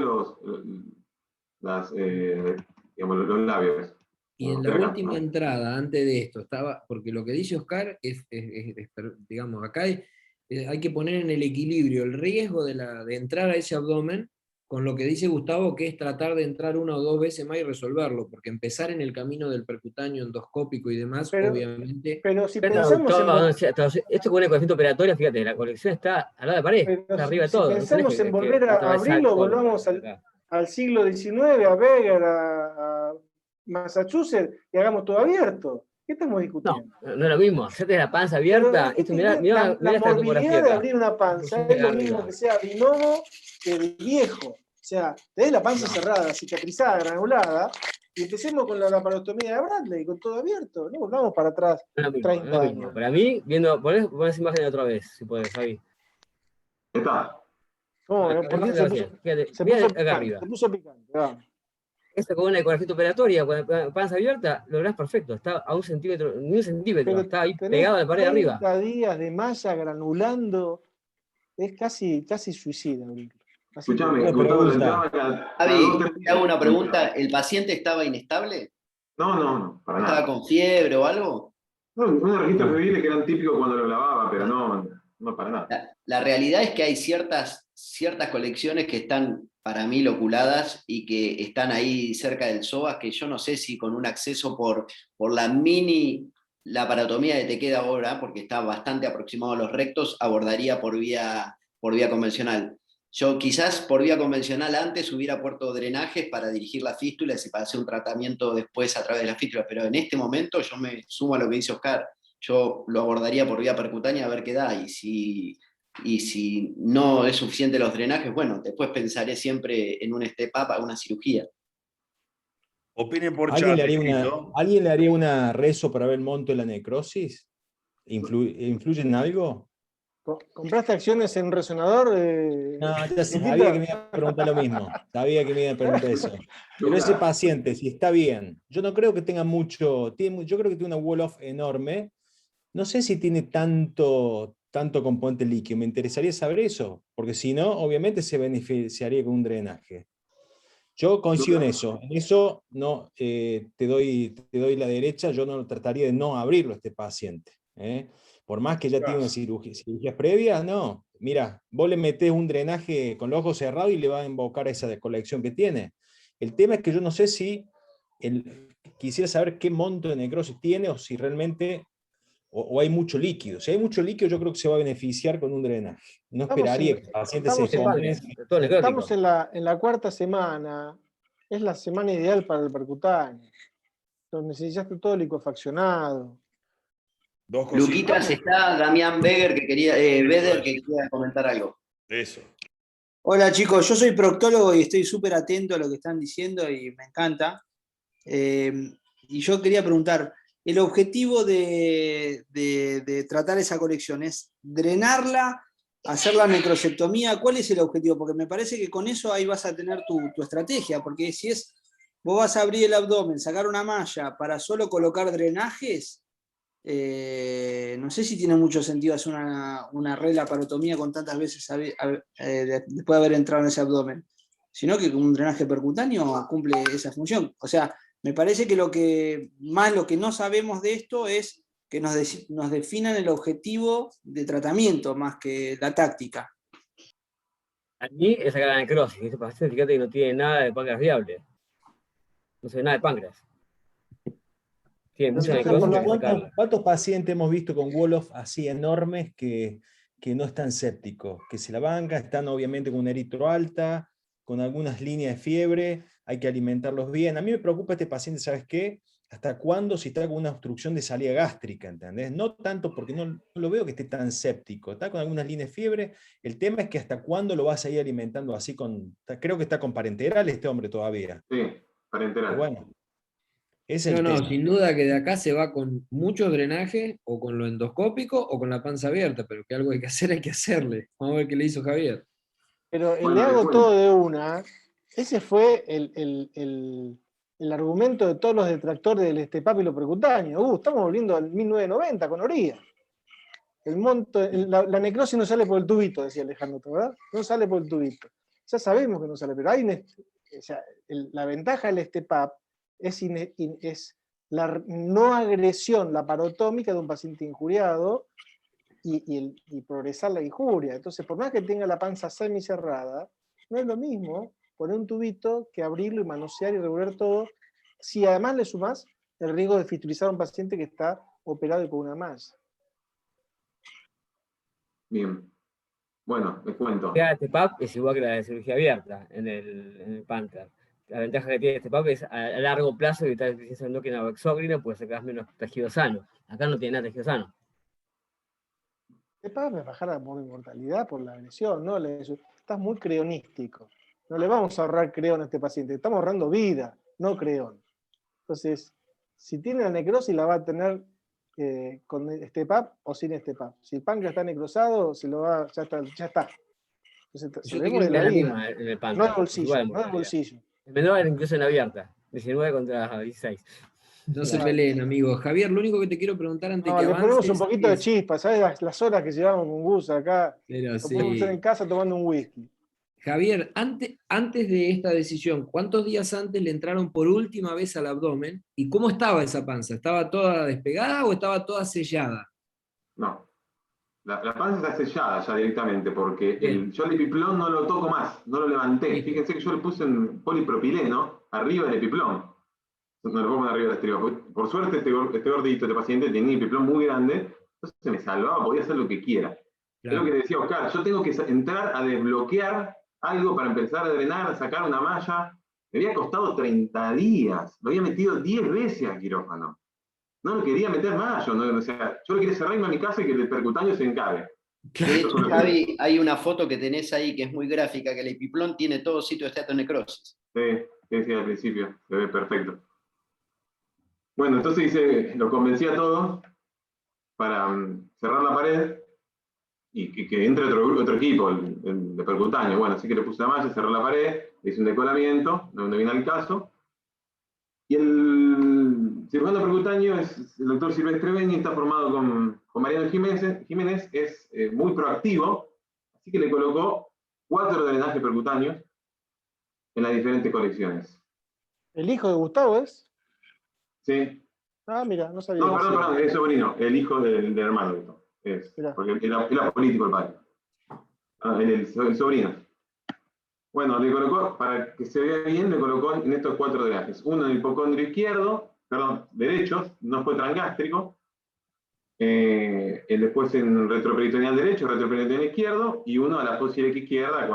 Speaker 6: digamos, los labios.
Speaker 7: Y en la última entrada, antes de esto, estaba, porque lo que dice Oscar digamos, acá hay que poner en el equilibrio el riesgo de entrar a ese abdomen con lo que dice Gustavo, que es tratar de entrar 1 o 2 veces más y resolverlo, porque empezar en el camino del percutáneo endoscópico y demás, obviamente...
Speaker 1: Pero si
Speaker 4: Pero,
Speaker 1: pensamos
Speaker 4: esto con una colección operatoria, fíjate, la colección está al lado de pared, está arriba de
Speaker 1: si
Speaker 4: todo.
Speaker 1: pensamos en volver a abrirlo, volvamos al siglo XIX, a Beger, a Massachusetts, y hagamos todo abierto. ¿Qué estamos discutiendo?
Speaker 4: No es lo mismo, hacerte la panza abierta. Mirá
Speaker 1: la
Speaker 4: esta
Speaker 1: morbilidad de abrir una panza es lo mismo que sea binomo que de viejo. O sea, tenés la panza cerrada, cicatrizada, granulada, y empecemos con la laparotomía de Bradley, con todo abierto. No volvamos para atrás 30 años.
Speaker 4: Para mí, ponés esa imagen otra vez, si podés, Javi.
Speaker 6: Está.
Speaker 1: Se puso picante. Vamos.
Speaker 4: Esta con una ecografía operatoria, con la panza abierta, lo lográs perfecto. Está a 1 centímetro, ni 1 centímetro,
Speaker 1: Pero
Speaker 4: está ahí pegado a la pared de arriba.
Speaker 1: 30 días de malla granulando, es casi suicida.
Speaker 6: Escuchame,
Speaker 5: Javi, te hago una pregunta. ¿El paciente estaba inestable?
Speaker 6: No, para nada.
Speaker 5: ¿Estaba con fiebre o algo?
Speaker 6: No, unos registros febriles que eran típicos cuando lo lavaba, pero no para nada.
Speaker 5: La realidad es que hay ciertas colecciones que están, para mí, loculadas y que están ahí cerca del psoas, que yo no sé si con un acceso por la laparotomía que te queda ahora, porque está bastante aproximado a los rectos, abordaría por vía convencional. Yo quizás por vía convencional antes hubiera puesto drenajes para dirigir las fístulas y para hacer un tratamiento después a través de las fístulas, pero en este momento yo me sumo a lo que dice Oscar. Yo lo abordaría por vía percutánea a ver qué da, y si no es suficiente los drenajes, bueno, después pensaré siempre en un step-up, a una cirugía.
Speaker 3: Opinen por chat.
Speaker 2: ¿Alguien le haría una rezo para ver el monto de la necrosis? ¿Influye en algo?
Speaker 1: ¿Compraste acciones en un resonador?
Speaker 2: No, ya sabía que me iba a preguntar lo mismo. Sabía que me iba a preguntar eso. Pero ese paciente, si está bien, yo no creo que tenga mucho, yo creo que tiene una wall-off enorme. No sé si tiene tanto componente líquido. Me interesaría saber eso, porque si no, obviamente se beneficiaría con un drenaje. Yo coincido en eso. En eso no, te doy la derecha. Yo no trataría de no abrirlo a este paciente. Por más que ya tiene una cirugía previa, no. Mira, vos le metés un drenaje con los ojos cerrados y le va a invocar esa descolección que tiene. El tema es que yo no sé si quisiera saber qué monto de necrosis tiene o si realmente o hay mucho líquido. Si hay mucho líquido, yo creo que se va a beneficiar con un drenaje. No esperaría que el paciente se descompense.
Speaker 1: Estamos en la 4ª semana. Es la semana ideal para el percutáneo. Donde necesitaste todo licuefaccionado.
Speaker 5: Luquitas, está Damián Beder que quería comentar algo.
Speaker 3: Eso.
Speaker 9: Hola chicos, yo soy proctólogo y estoy súper atento a lo que están diciendo y me encanta. Y yo quería preguntar, ¿el objetivo de tratar esa colección es drenarla, hacer la necrosectomía? ¿Cuál es el objetivo? Porque me parece que con eso ahí vas a tener tu estrategia, porque si vos vas a abrir el abdomen, sacar una malla para solo colocar drenajes, no sé si tiene mucho sentido hacer una relaparotomía con tantas veces después de haber entrado en ese abdomen, sino que un drenaje percutáneo cumple esa función. O sea, me parece que lo que no sabemos de esto es que nos definan el objetivo de tratamiento más que la táctica.
Speaker 4: A mí es sacar la necrosis. Este paciente, fíjate que no tiene nada de páncreas viable. No se ve nada de páncreas.
Speaker 2: ¿Cuántos pacientes hemos visto con wall-off así enormes que no están sépticos? Que se la banca, están obviamente con un eritro alta, con algunas líneas de fiebre, hay que alimentarlos bien. A mí me preocupa este paciente, ¿sabes qué? ¿Hasta cuándo si está con una obstrucción de salida gástrica? ¿Entendés? No tanto porque no lo veo que esté tan séptico, está con algunas líneas de fiebre. El tema es que hasta cuándo lo vas a ir alimentando así creo que está con parenteral este hombre todavía.
Speaker 6: Sí, parenteral.
Speaker 2: Bueno. Es el
Speaker 7: No,
Speaker 2: tema.
Speaker 7: sin duda que de acá se va con mucho drenaje, o con lo endoscópico, o con la panza abierta, pero que algo hay que hacer, hay que hacerle. Vamos a ver qué le hizo Javier.
Speaker 1: Pero el
Speaker 6: Bueno,
Speaker 1: le
Speaker 6: les
Speaker 1: hago
Speaker 6: cuento.
Speaker 1: todo de una, ese fue el argumento de todos los detractores del estepapilo percutáneo. Estamos volviendo al 1990 con Oría. El monto, la necrosis no sale por el tubito, decía Alejandro, ¿verdad? No sale por el tubito. Ya sabemos que no sale, pero hay o sea, la ventaja del estepap es la no agresión laparotómica de un paciente injuriado y progresar la injuria. Entonces, por más que tenga la panza semicerrada, no es lo mismo poner un tubito que abrirlo y manosear y revolver todo, si además le sumás el riesgo de fistulizar a un paciente que está operado y con una malla.
Speaker 6: Bien. Bueno, les cuento.
Speaker 4: Este PAP es igual que la de cirugía abierta en el Panther. La ventaja que tiene este PAP es a largo plazo evitar deficiencia endocrina o exócrina, pues se quedas menos tejido sano. Acá no tiene nada de tejido sano.
Speaker 1: Estepap es bajar la mortalidad por la agresión, ¿no? Estás muy creonístico. No le vamos a ahorrar creón a este paciente, estamos ahorrando vida, no creón. Entonces, si tiene la necrosis, la va a tener con estepap o sin estepap. Si el páncreas está necrosado, ya está. Entonces,
Speaker 7: Yo te
Speaker 1: salvemos de
Speaker 7: quiero
Speaker 1: la
Speaker 4: Es la
Speaker 1: vida.
Speaker 4: misma en el
Speaker 1: No
Speaker 4: Panther.
Speaker 1: es bolsillo,
Speaker 4: igual de
Speaker 1: no es
Speaker 4: mortalidad.
Speaker 1: bolsillo.
Speaker 4: El menor era incluso en abierta. 19 contra 16.
Speaker 7: No se
Speaker 1: Claro.
Speaker 7: peleen, amigos. Javier, lo único que te quiero preguntar antes
Speaker 1: No,
Speaker 7: que
Speaker 1: le ponemos un
Speaker 7: avances
Speaker 1: poquito de
Speaker 7: es-
Speaker 1: chispa, ¿sabes? Las horas que llevamos con Gus acá,
Speaker 7: Pero
Speaker 1: lo podemos hacer
Speaker 7: sí.
Speaker 1: en casa tomando un whisky.
Speaker 7: Javier, antes de esta decisión, ¿cuántos días antes le entraron por última vez al abdomen? ¿Y cómo estaba esa panza? ¿Estaba toda despegada o estaba toda sellada?
Speaker 6: No. La panza está sellada ya directamente, porque
Speaker 7: Bien.
Speaker 6: yo el epiplón no lo toco más, no lo levanté.
Speaker 7: Listo.
Speaker 6: Fíjense que yo le puse en polipropileno arriba del epiplón. No lo pongo arriba del estribo. Por suerte, este gordito, este paciente, tenía un epiplón muy grande, entonces se me salvaba, podía hacer lo que quiera. Es lo que le decía a Oscar, yo tengo que entrar a desbloquear algo para empezar a drenar, a sacar una malla. Me había costado 30 días, lo había metido 10 veces al quirófano. No lo quería meter más, yo lo quería cerrar, irme a mi casa y que el percutáneo se encargue.
Speaker 5: De hecho, Javi, hay una foto que tenés ahí que es muy gráfica, que el epiplón tiene todo sitio de esteatonecrosis.
Speaker 6: Sí, al principio, se ve perfecto. Bueno, entonces lo convencí a todos para cerrar la pared y que entre otro equipo, el de percutáneo. Bueno, así que le puse la malla, cerré la pared, le hice un decolamiento, donde viene el caso. Y el cirujano percutáneo es el doctor Silvestre Beni, está formado con Mariano Jiménez, es muy proactivo, así que le colocó 4 drenajes percutáneos en las diferentes colecciones.
Speaker 1: ¿El hijo de Gustavo es?
Speaker 6: Sí.
Speaker 1: Ah, mira, no sabía.
Speaker 6: No, perdón, es sobrino, el hijo del hermano. Porque era político el padre. El sobrino. Bueno, le colocó, para que se vea bien, le colocó en estos 4 drenajes. Uno en el hipocondrio derecho, no fue transgástrico. Después en retroperitoneal derecho, retroperitoneal izquierdo, y uno a la fosa ilíaca izquierda,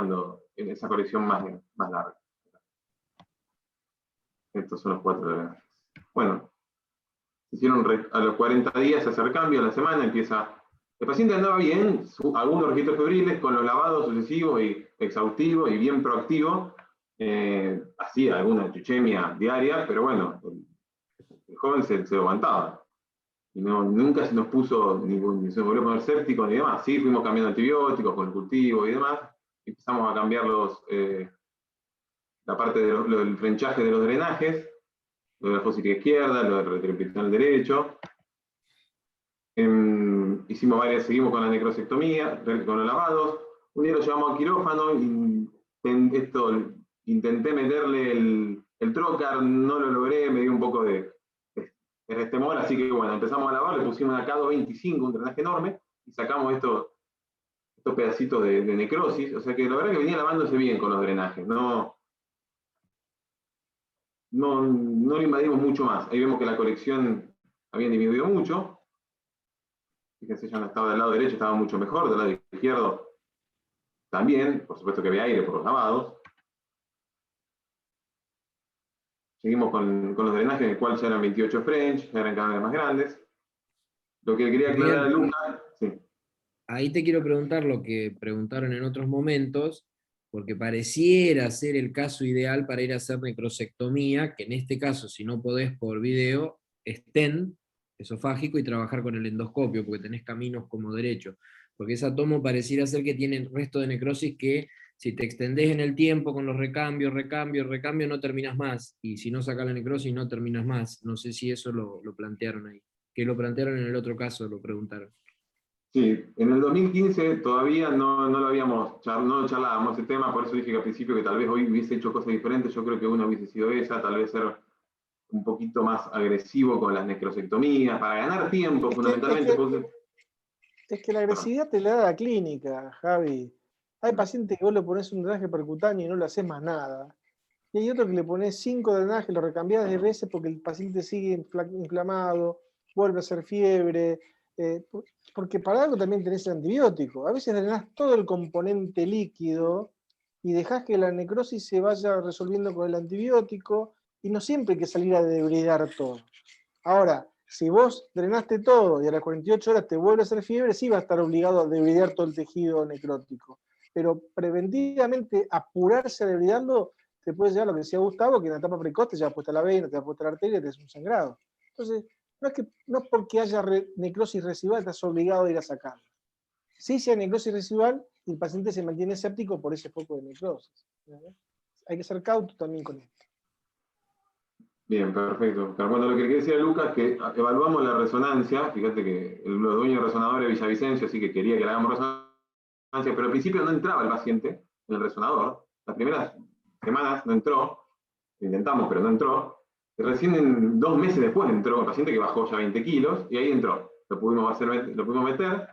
Speaker 6: en esa colección más larga. Estos son los 4 drenajes. Bueno, hicieron a los 40 días se hace el cambio, a la semana empieza. El paciente andaba bien, algunos registros febriles con los lavados sucesivos y exhaustivos y bien proactivo. Hacía alguna chuchemia diaria, pero bueno, el joven se aguantaba. Y nunca se nos puso ni se volvió a poner séptico ni demás. Sí, fuimos cambiando antibióticos con el cultivo y demás. Empezamos a cambiar la parte del frenchaje de los drenajes, lo de la fosa ilíaca izquierda, lo del retroperitoneal derecho. Seguimos con la necrosectomía, con los lavados. Un día lo llevamos al quirófano y intenté meterle el trocar, no lo logré, me dio un poco de restemor, así que bueno, empezamos a lavar, le pusimos una K225, un drenaje enorme, y sacamos estos pedacitos de necrosis, o sea que la verdad que venía lavándose bien con los drenajes, no lo invadimos mucho más. Ahí vemos que la colección había disminuido mucho. Fíjense, ya no estaba del lado derecho, estaba mucho mejor, del lado izquierdo también, por supuesto que había aire por los lavados. Seguimos con los drenajes, en el cual ya eran 28 French, ya eran cada vez más grandes. Lo que quería aclarar a Lucas, sí.
Speaker 7: Ahí te quiero preguntar lo que preguntaron en otros momentos, porque pareciera ser el caso ideal para ir a hacer necrosectomía, que en este caso, si no podés por video, stent esofágico y trabajar con el endoscopio, porque tenés caminos como derecho. Porque esa tomo pareciera ser que tiene el resto de necrosis que si te extendés en el tiempo con los recambios, no terminas más, y si no sacas la necrosis no terminas más. No sé si eso lo plantearon ahí. Que lo plantearon en el otro caso, lo preguntaron.
Speaker 6: Sí, en el 2015 todavía no lo habíamos, no charlábamos ese tema, por eso dije que al principio que tal vez hoy hubiese hecho cosas diferentes. Yo creo que una hubiese sido esa, tal vez ser un poquito más agresivo con las necrosectomías, para ganar tiempo, fundamentalmente.
Speaker 1: Es que la agresividad te la da la clínica, Javi. Hay pacientes que vos le pones un drenaje percutáneo y no le haces más nada. Y hay otro que le pones 5 drenajes, lo recambiás de veces porque el paciente sigue inflamado, vuelve a hacer fiebre. Porque para algo también tenés el antibiótico. A veces drenás todo el componente líquido y dejás que la necrosis se vaya resolviendo con el antibiótico, y no siempre hay que salir a debridar todo. Ahora, si vos drenaste todo y a las 48 horas te vuelve a hacer fiebre, sí va a estar obligado a debridar todo el tejido necrótico. Pero preventivamente apurarse a debridarlo te puede llevar a lo que decía Gustavo, que en la etapa precoz te lleva puesta la vena, te lleva puesta la arteria, te es un sangrado. Entonces, no es porque haya necrosis residual estás obligado a ir a sacarla. Sí, si hay necrosis residual y el paciente se mantiene escéptico por ese foco de necrosis. Hay que ser cauto también con esto.
Speaker 6: Bien, perfecto. Bueno, lo que quería decir a Lucas es que evaluamos la resonancia. Fíjate que los dueños de resonadores de Villavicencio, así que quería que le hagamos resonancia, pero al principio no entraba el paciente en el resonador. Las primeras semanas no entró, lo intentamos, pero no entró. Y recién en 2 meses después entró el paciente que bajó ya 20 kilos, y ahí entró. Lo pudimos meter.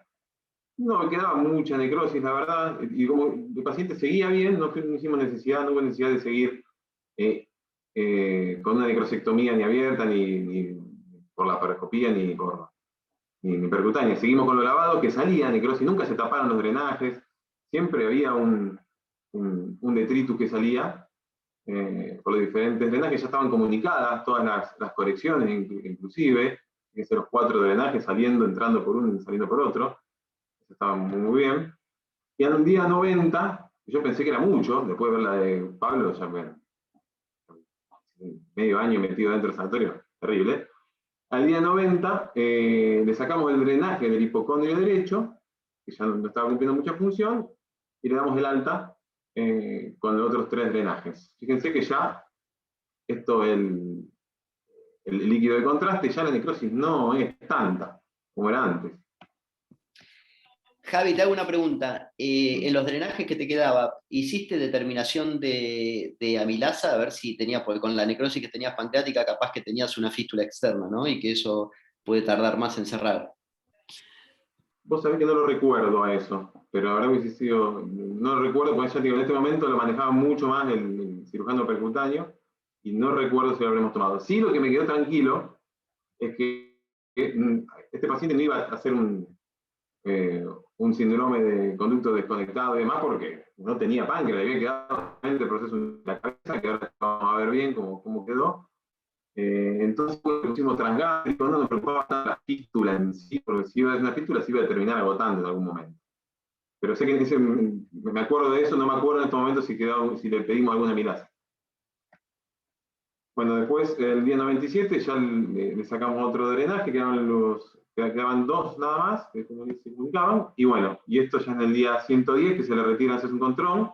Speaker 6: No quedaba mucha necrosis, la verdad, y como el paciente seguía bien, no hubo necesidad de seguir con una necrosectomía ni abierta, ni por la paroscopía, ni percutánea. Seguimos con lo lavado, que salía necrosis, nunca se taparon los drenajes, siempre había un detritus que salía por los diferentes drenajes, ya estaban comunicadas todas las correcciones, inclusive, que los 4 drenajes saliendo, entrando por uno y saliendo por otro, eso estaba muy bien. Y al día 90, yo pensé que era mucho, después de ver la de Pablo, ya medio año metido dentro del sanatorio, terrible. Al día 90 le sacamos el drenaje del hipocondrio derecho, que ya no estaba cumpliendo mucha función, y le damos el alta con los otros 3 drenajes. Fíjense que ya el líquido de contraste, ya la necrosis no es tanta como era antes.
Speaker 5: Javi, te hago una pregunta. En los drenajes que te quedaba, ¿hiciste determinación de amilasa? A ver si tenías, porque con la necrosis que tenías pancreática, capaz que tenías una fístula externa, ¿no? Y que eso puede tardar más en cerrar.
Speaker 6: Vos sabés que no lo recuerdo a eso, pero habrá hubiese sido, no lo recuerdo, porque ya digo, en este momento lo manejaba mucho más el cirujano percutáneo, y no recuerdo si lo habremos tomado. Sí, lo que me quedó tranquilo es que este paciente no iba a hacer un síndrome de conducto desconectado y demás, porque no tenía páncreas, le había quedado el proceso en la cabeza, que ahora vamos a ver bien cómo quedó. Entonces pusimos transgástrico, no nos preocupaba tanto la fístula en sí, porque si iba a ser una fístula se iba a terminar agotando en algún momento. Pero sé que me acuerdo de eso, no me acuerdo en este momento si le pedimos alguna amilasa. Bueno, después, el día 97, ya le sacamos otro drenaje, quedaban 2 nada más, que se comunicaban, y bueno, y esto ya en el día 110, que se le retira, haces un control,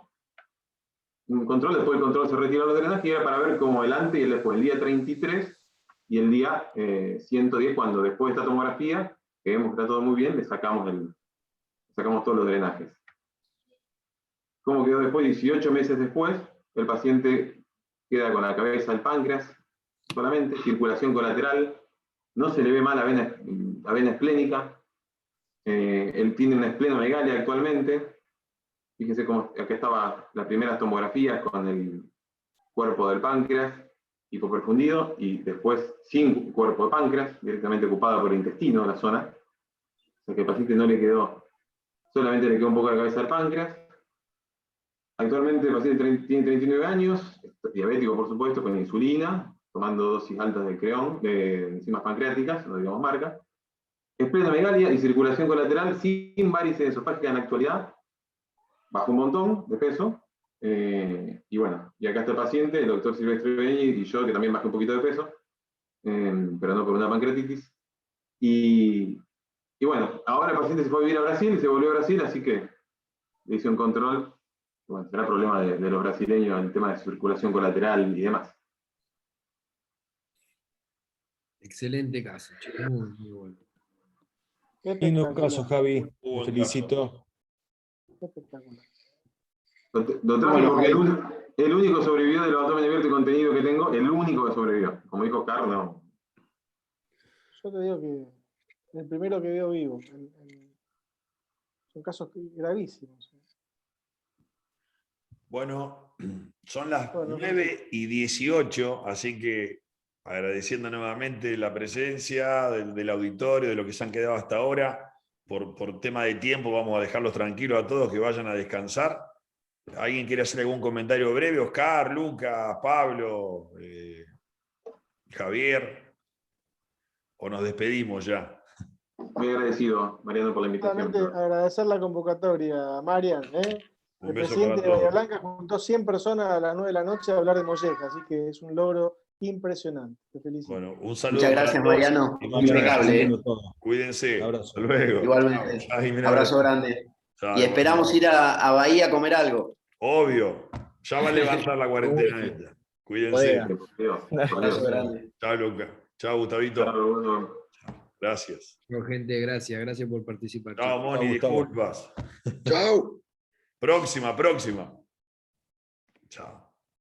Speaker 6: después del control se retira los drenajes, y era para ver cómo el antes y el después, el día 33 y el día 110, cuando después de esta tomografía, que vemos que está todo muy bien, le sacamos todos los drenajes. ¿Cómo quedó después? 18 meses después, el paciente queda con la cabeza del páncreas solamente, circulación colateral, no se le ve mal la vena esplénica, él tiene una esplenomegalia actualmente. Fíjense cómo acá estaba la primera tomografía con el cuerpo del páncreas hipoperfundido, y después sin cuerpo de páncreas, directamente ocupado por el intestino, la zona. O sea que al paciente no le quedó, solamente le quedó un poco de la cabeza del páncreas. Actualmente el paciente tiene 39 años, diabético por supuesto, con insulina, tomando dosis altas de creón, de enzimas pancreáticas, no digamos marca. Esplenomegalia y circulación colateral sin varices esofágicas en la actualidad. Bajó un montón de peso, Y bueno, y acá está el paciente, el doctor Silvestre Beni y yo, que también bajé un poquito de peso, pero no por una pancreatitis. Y bueno, ahora el paciente se fue a vivir a Brasil, se volvió a Brasil, así que le hice un control. Bueno, será problema de los brasileños el tema de circulación colateral y demás.
Speaker 7: Excelente caso, che, muy, muy bueno.
Speaker 2: Lindo caso,
Speaker 1: Espectacular.
Speaker 2: Javi.
Speaker 3: Muy
Speaker 2: Te
Speaker 3: buen
Speaker 2: felicito.
Speaker 1: Espectacular.
Speaker 6: Lo traje
Speaker 5: Bueno,
Speaker 6: porque el único sobrevivió del abdomen abierto y contenido que tengo, el único que sobrevivió. Como dijo Carlos, no.
Speaker 1: Yo te digo que el primero que veo vivo. Son casos gravísimos.
Speaker 3: Bueno, son las
Speaker 1: Bueno,
Speaker 3: 9:18, así que agradeciendo nuevamente la presencia del auditorio, de lo que se han quedado hasta ahora. Por tema de tiempo vamos a dejarlos tranquilos a todos, que vayan a descansar. ¿Alguien quiere hacer algún comentario breve? Oscar, Lucas, Pablo, Javier. ¿O nos despedimos ya?
Speaker 6: Muy agradecido, Mariano, por la invitación.
Speaker 1: solamente agradecer la convocatoria, Marian.
Speaker 3: Un
Speaker 1: El
Speaker 3: beso
Speaker 1: presidente
Speaker 3: para
Speaker 1: de Bahía
Speaker 3: todos.
Speaker 1: Blanca juntó 100 personas a las 9 de la noche a hablar de molleja, así que es un logro impresionante. Te felicito.
Speaker 3: Bueno, un saludo
Speaker 5: Muchas
Speaker 3: para
Speaker 5: gracias,
Speaker 3: todos.
Speaker 5: Mariano.
Speaker 3: Y muchas
Speaker 5: Impecable.
Speaker 3: gracias.
Speaker 2: Lindo todo.
Speaker 3: Cuídense.
Speaker 2: Abrazo.
Speaker 3: Hasta luego.
Speaker 5: Igualmente.
Speaker 3: Chao. Ay, mira,
Speaker 5: Abrazo grande.
Speaker 3: chao,
Speaker 5: Y esperamos ir a Bahía a comer algo.
Speaker 3: Obvio. Ya va a levantar la cuarentena esta. Cuídense.
Speaker 5: Juega.
Speaker 6: Por Dios, por
Speaker 5: Abrazo
Speaker 6: Dios.
Speaker 5: grande.
Speaker 3: Chao, Luca. Chao, Gustavito.
Speaker 6: Chao, bueno.
Speaker 3: Gracias.
Speaker 7: Bueno, gente, gracias por participar.
Speaker 3: Chao,
Speaker 7: chicos.
Speaker 3: Moni,
Speaker 2: Gustavo.
Speaker 3: disculpas.
Speaker 9: Chau.
Speaker 3: Próxima. Chao.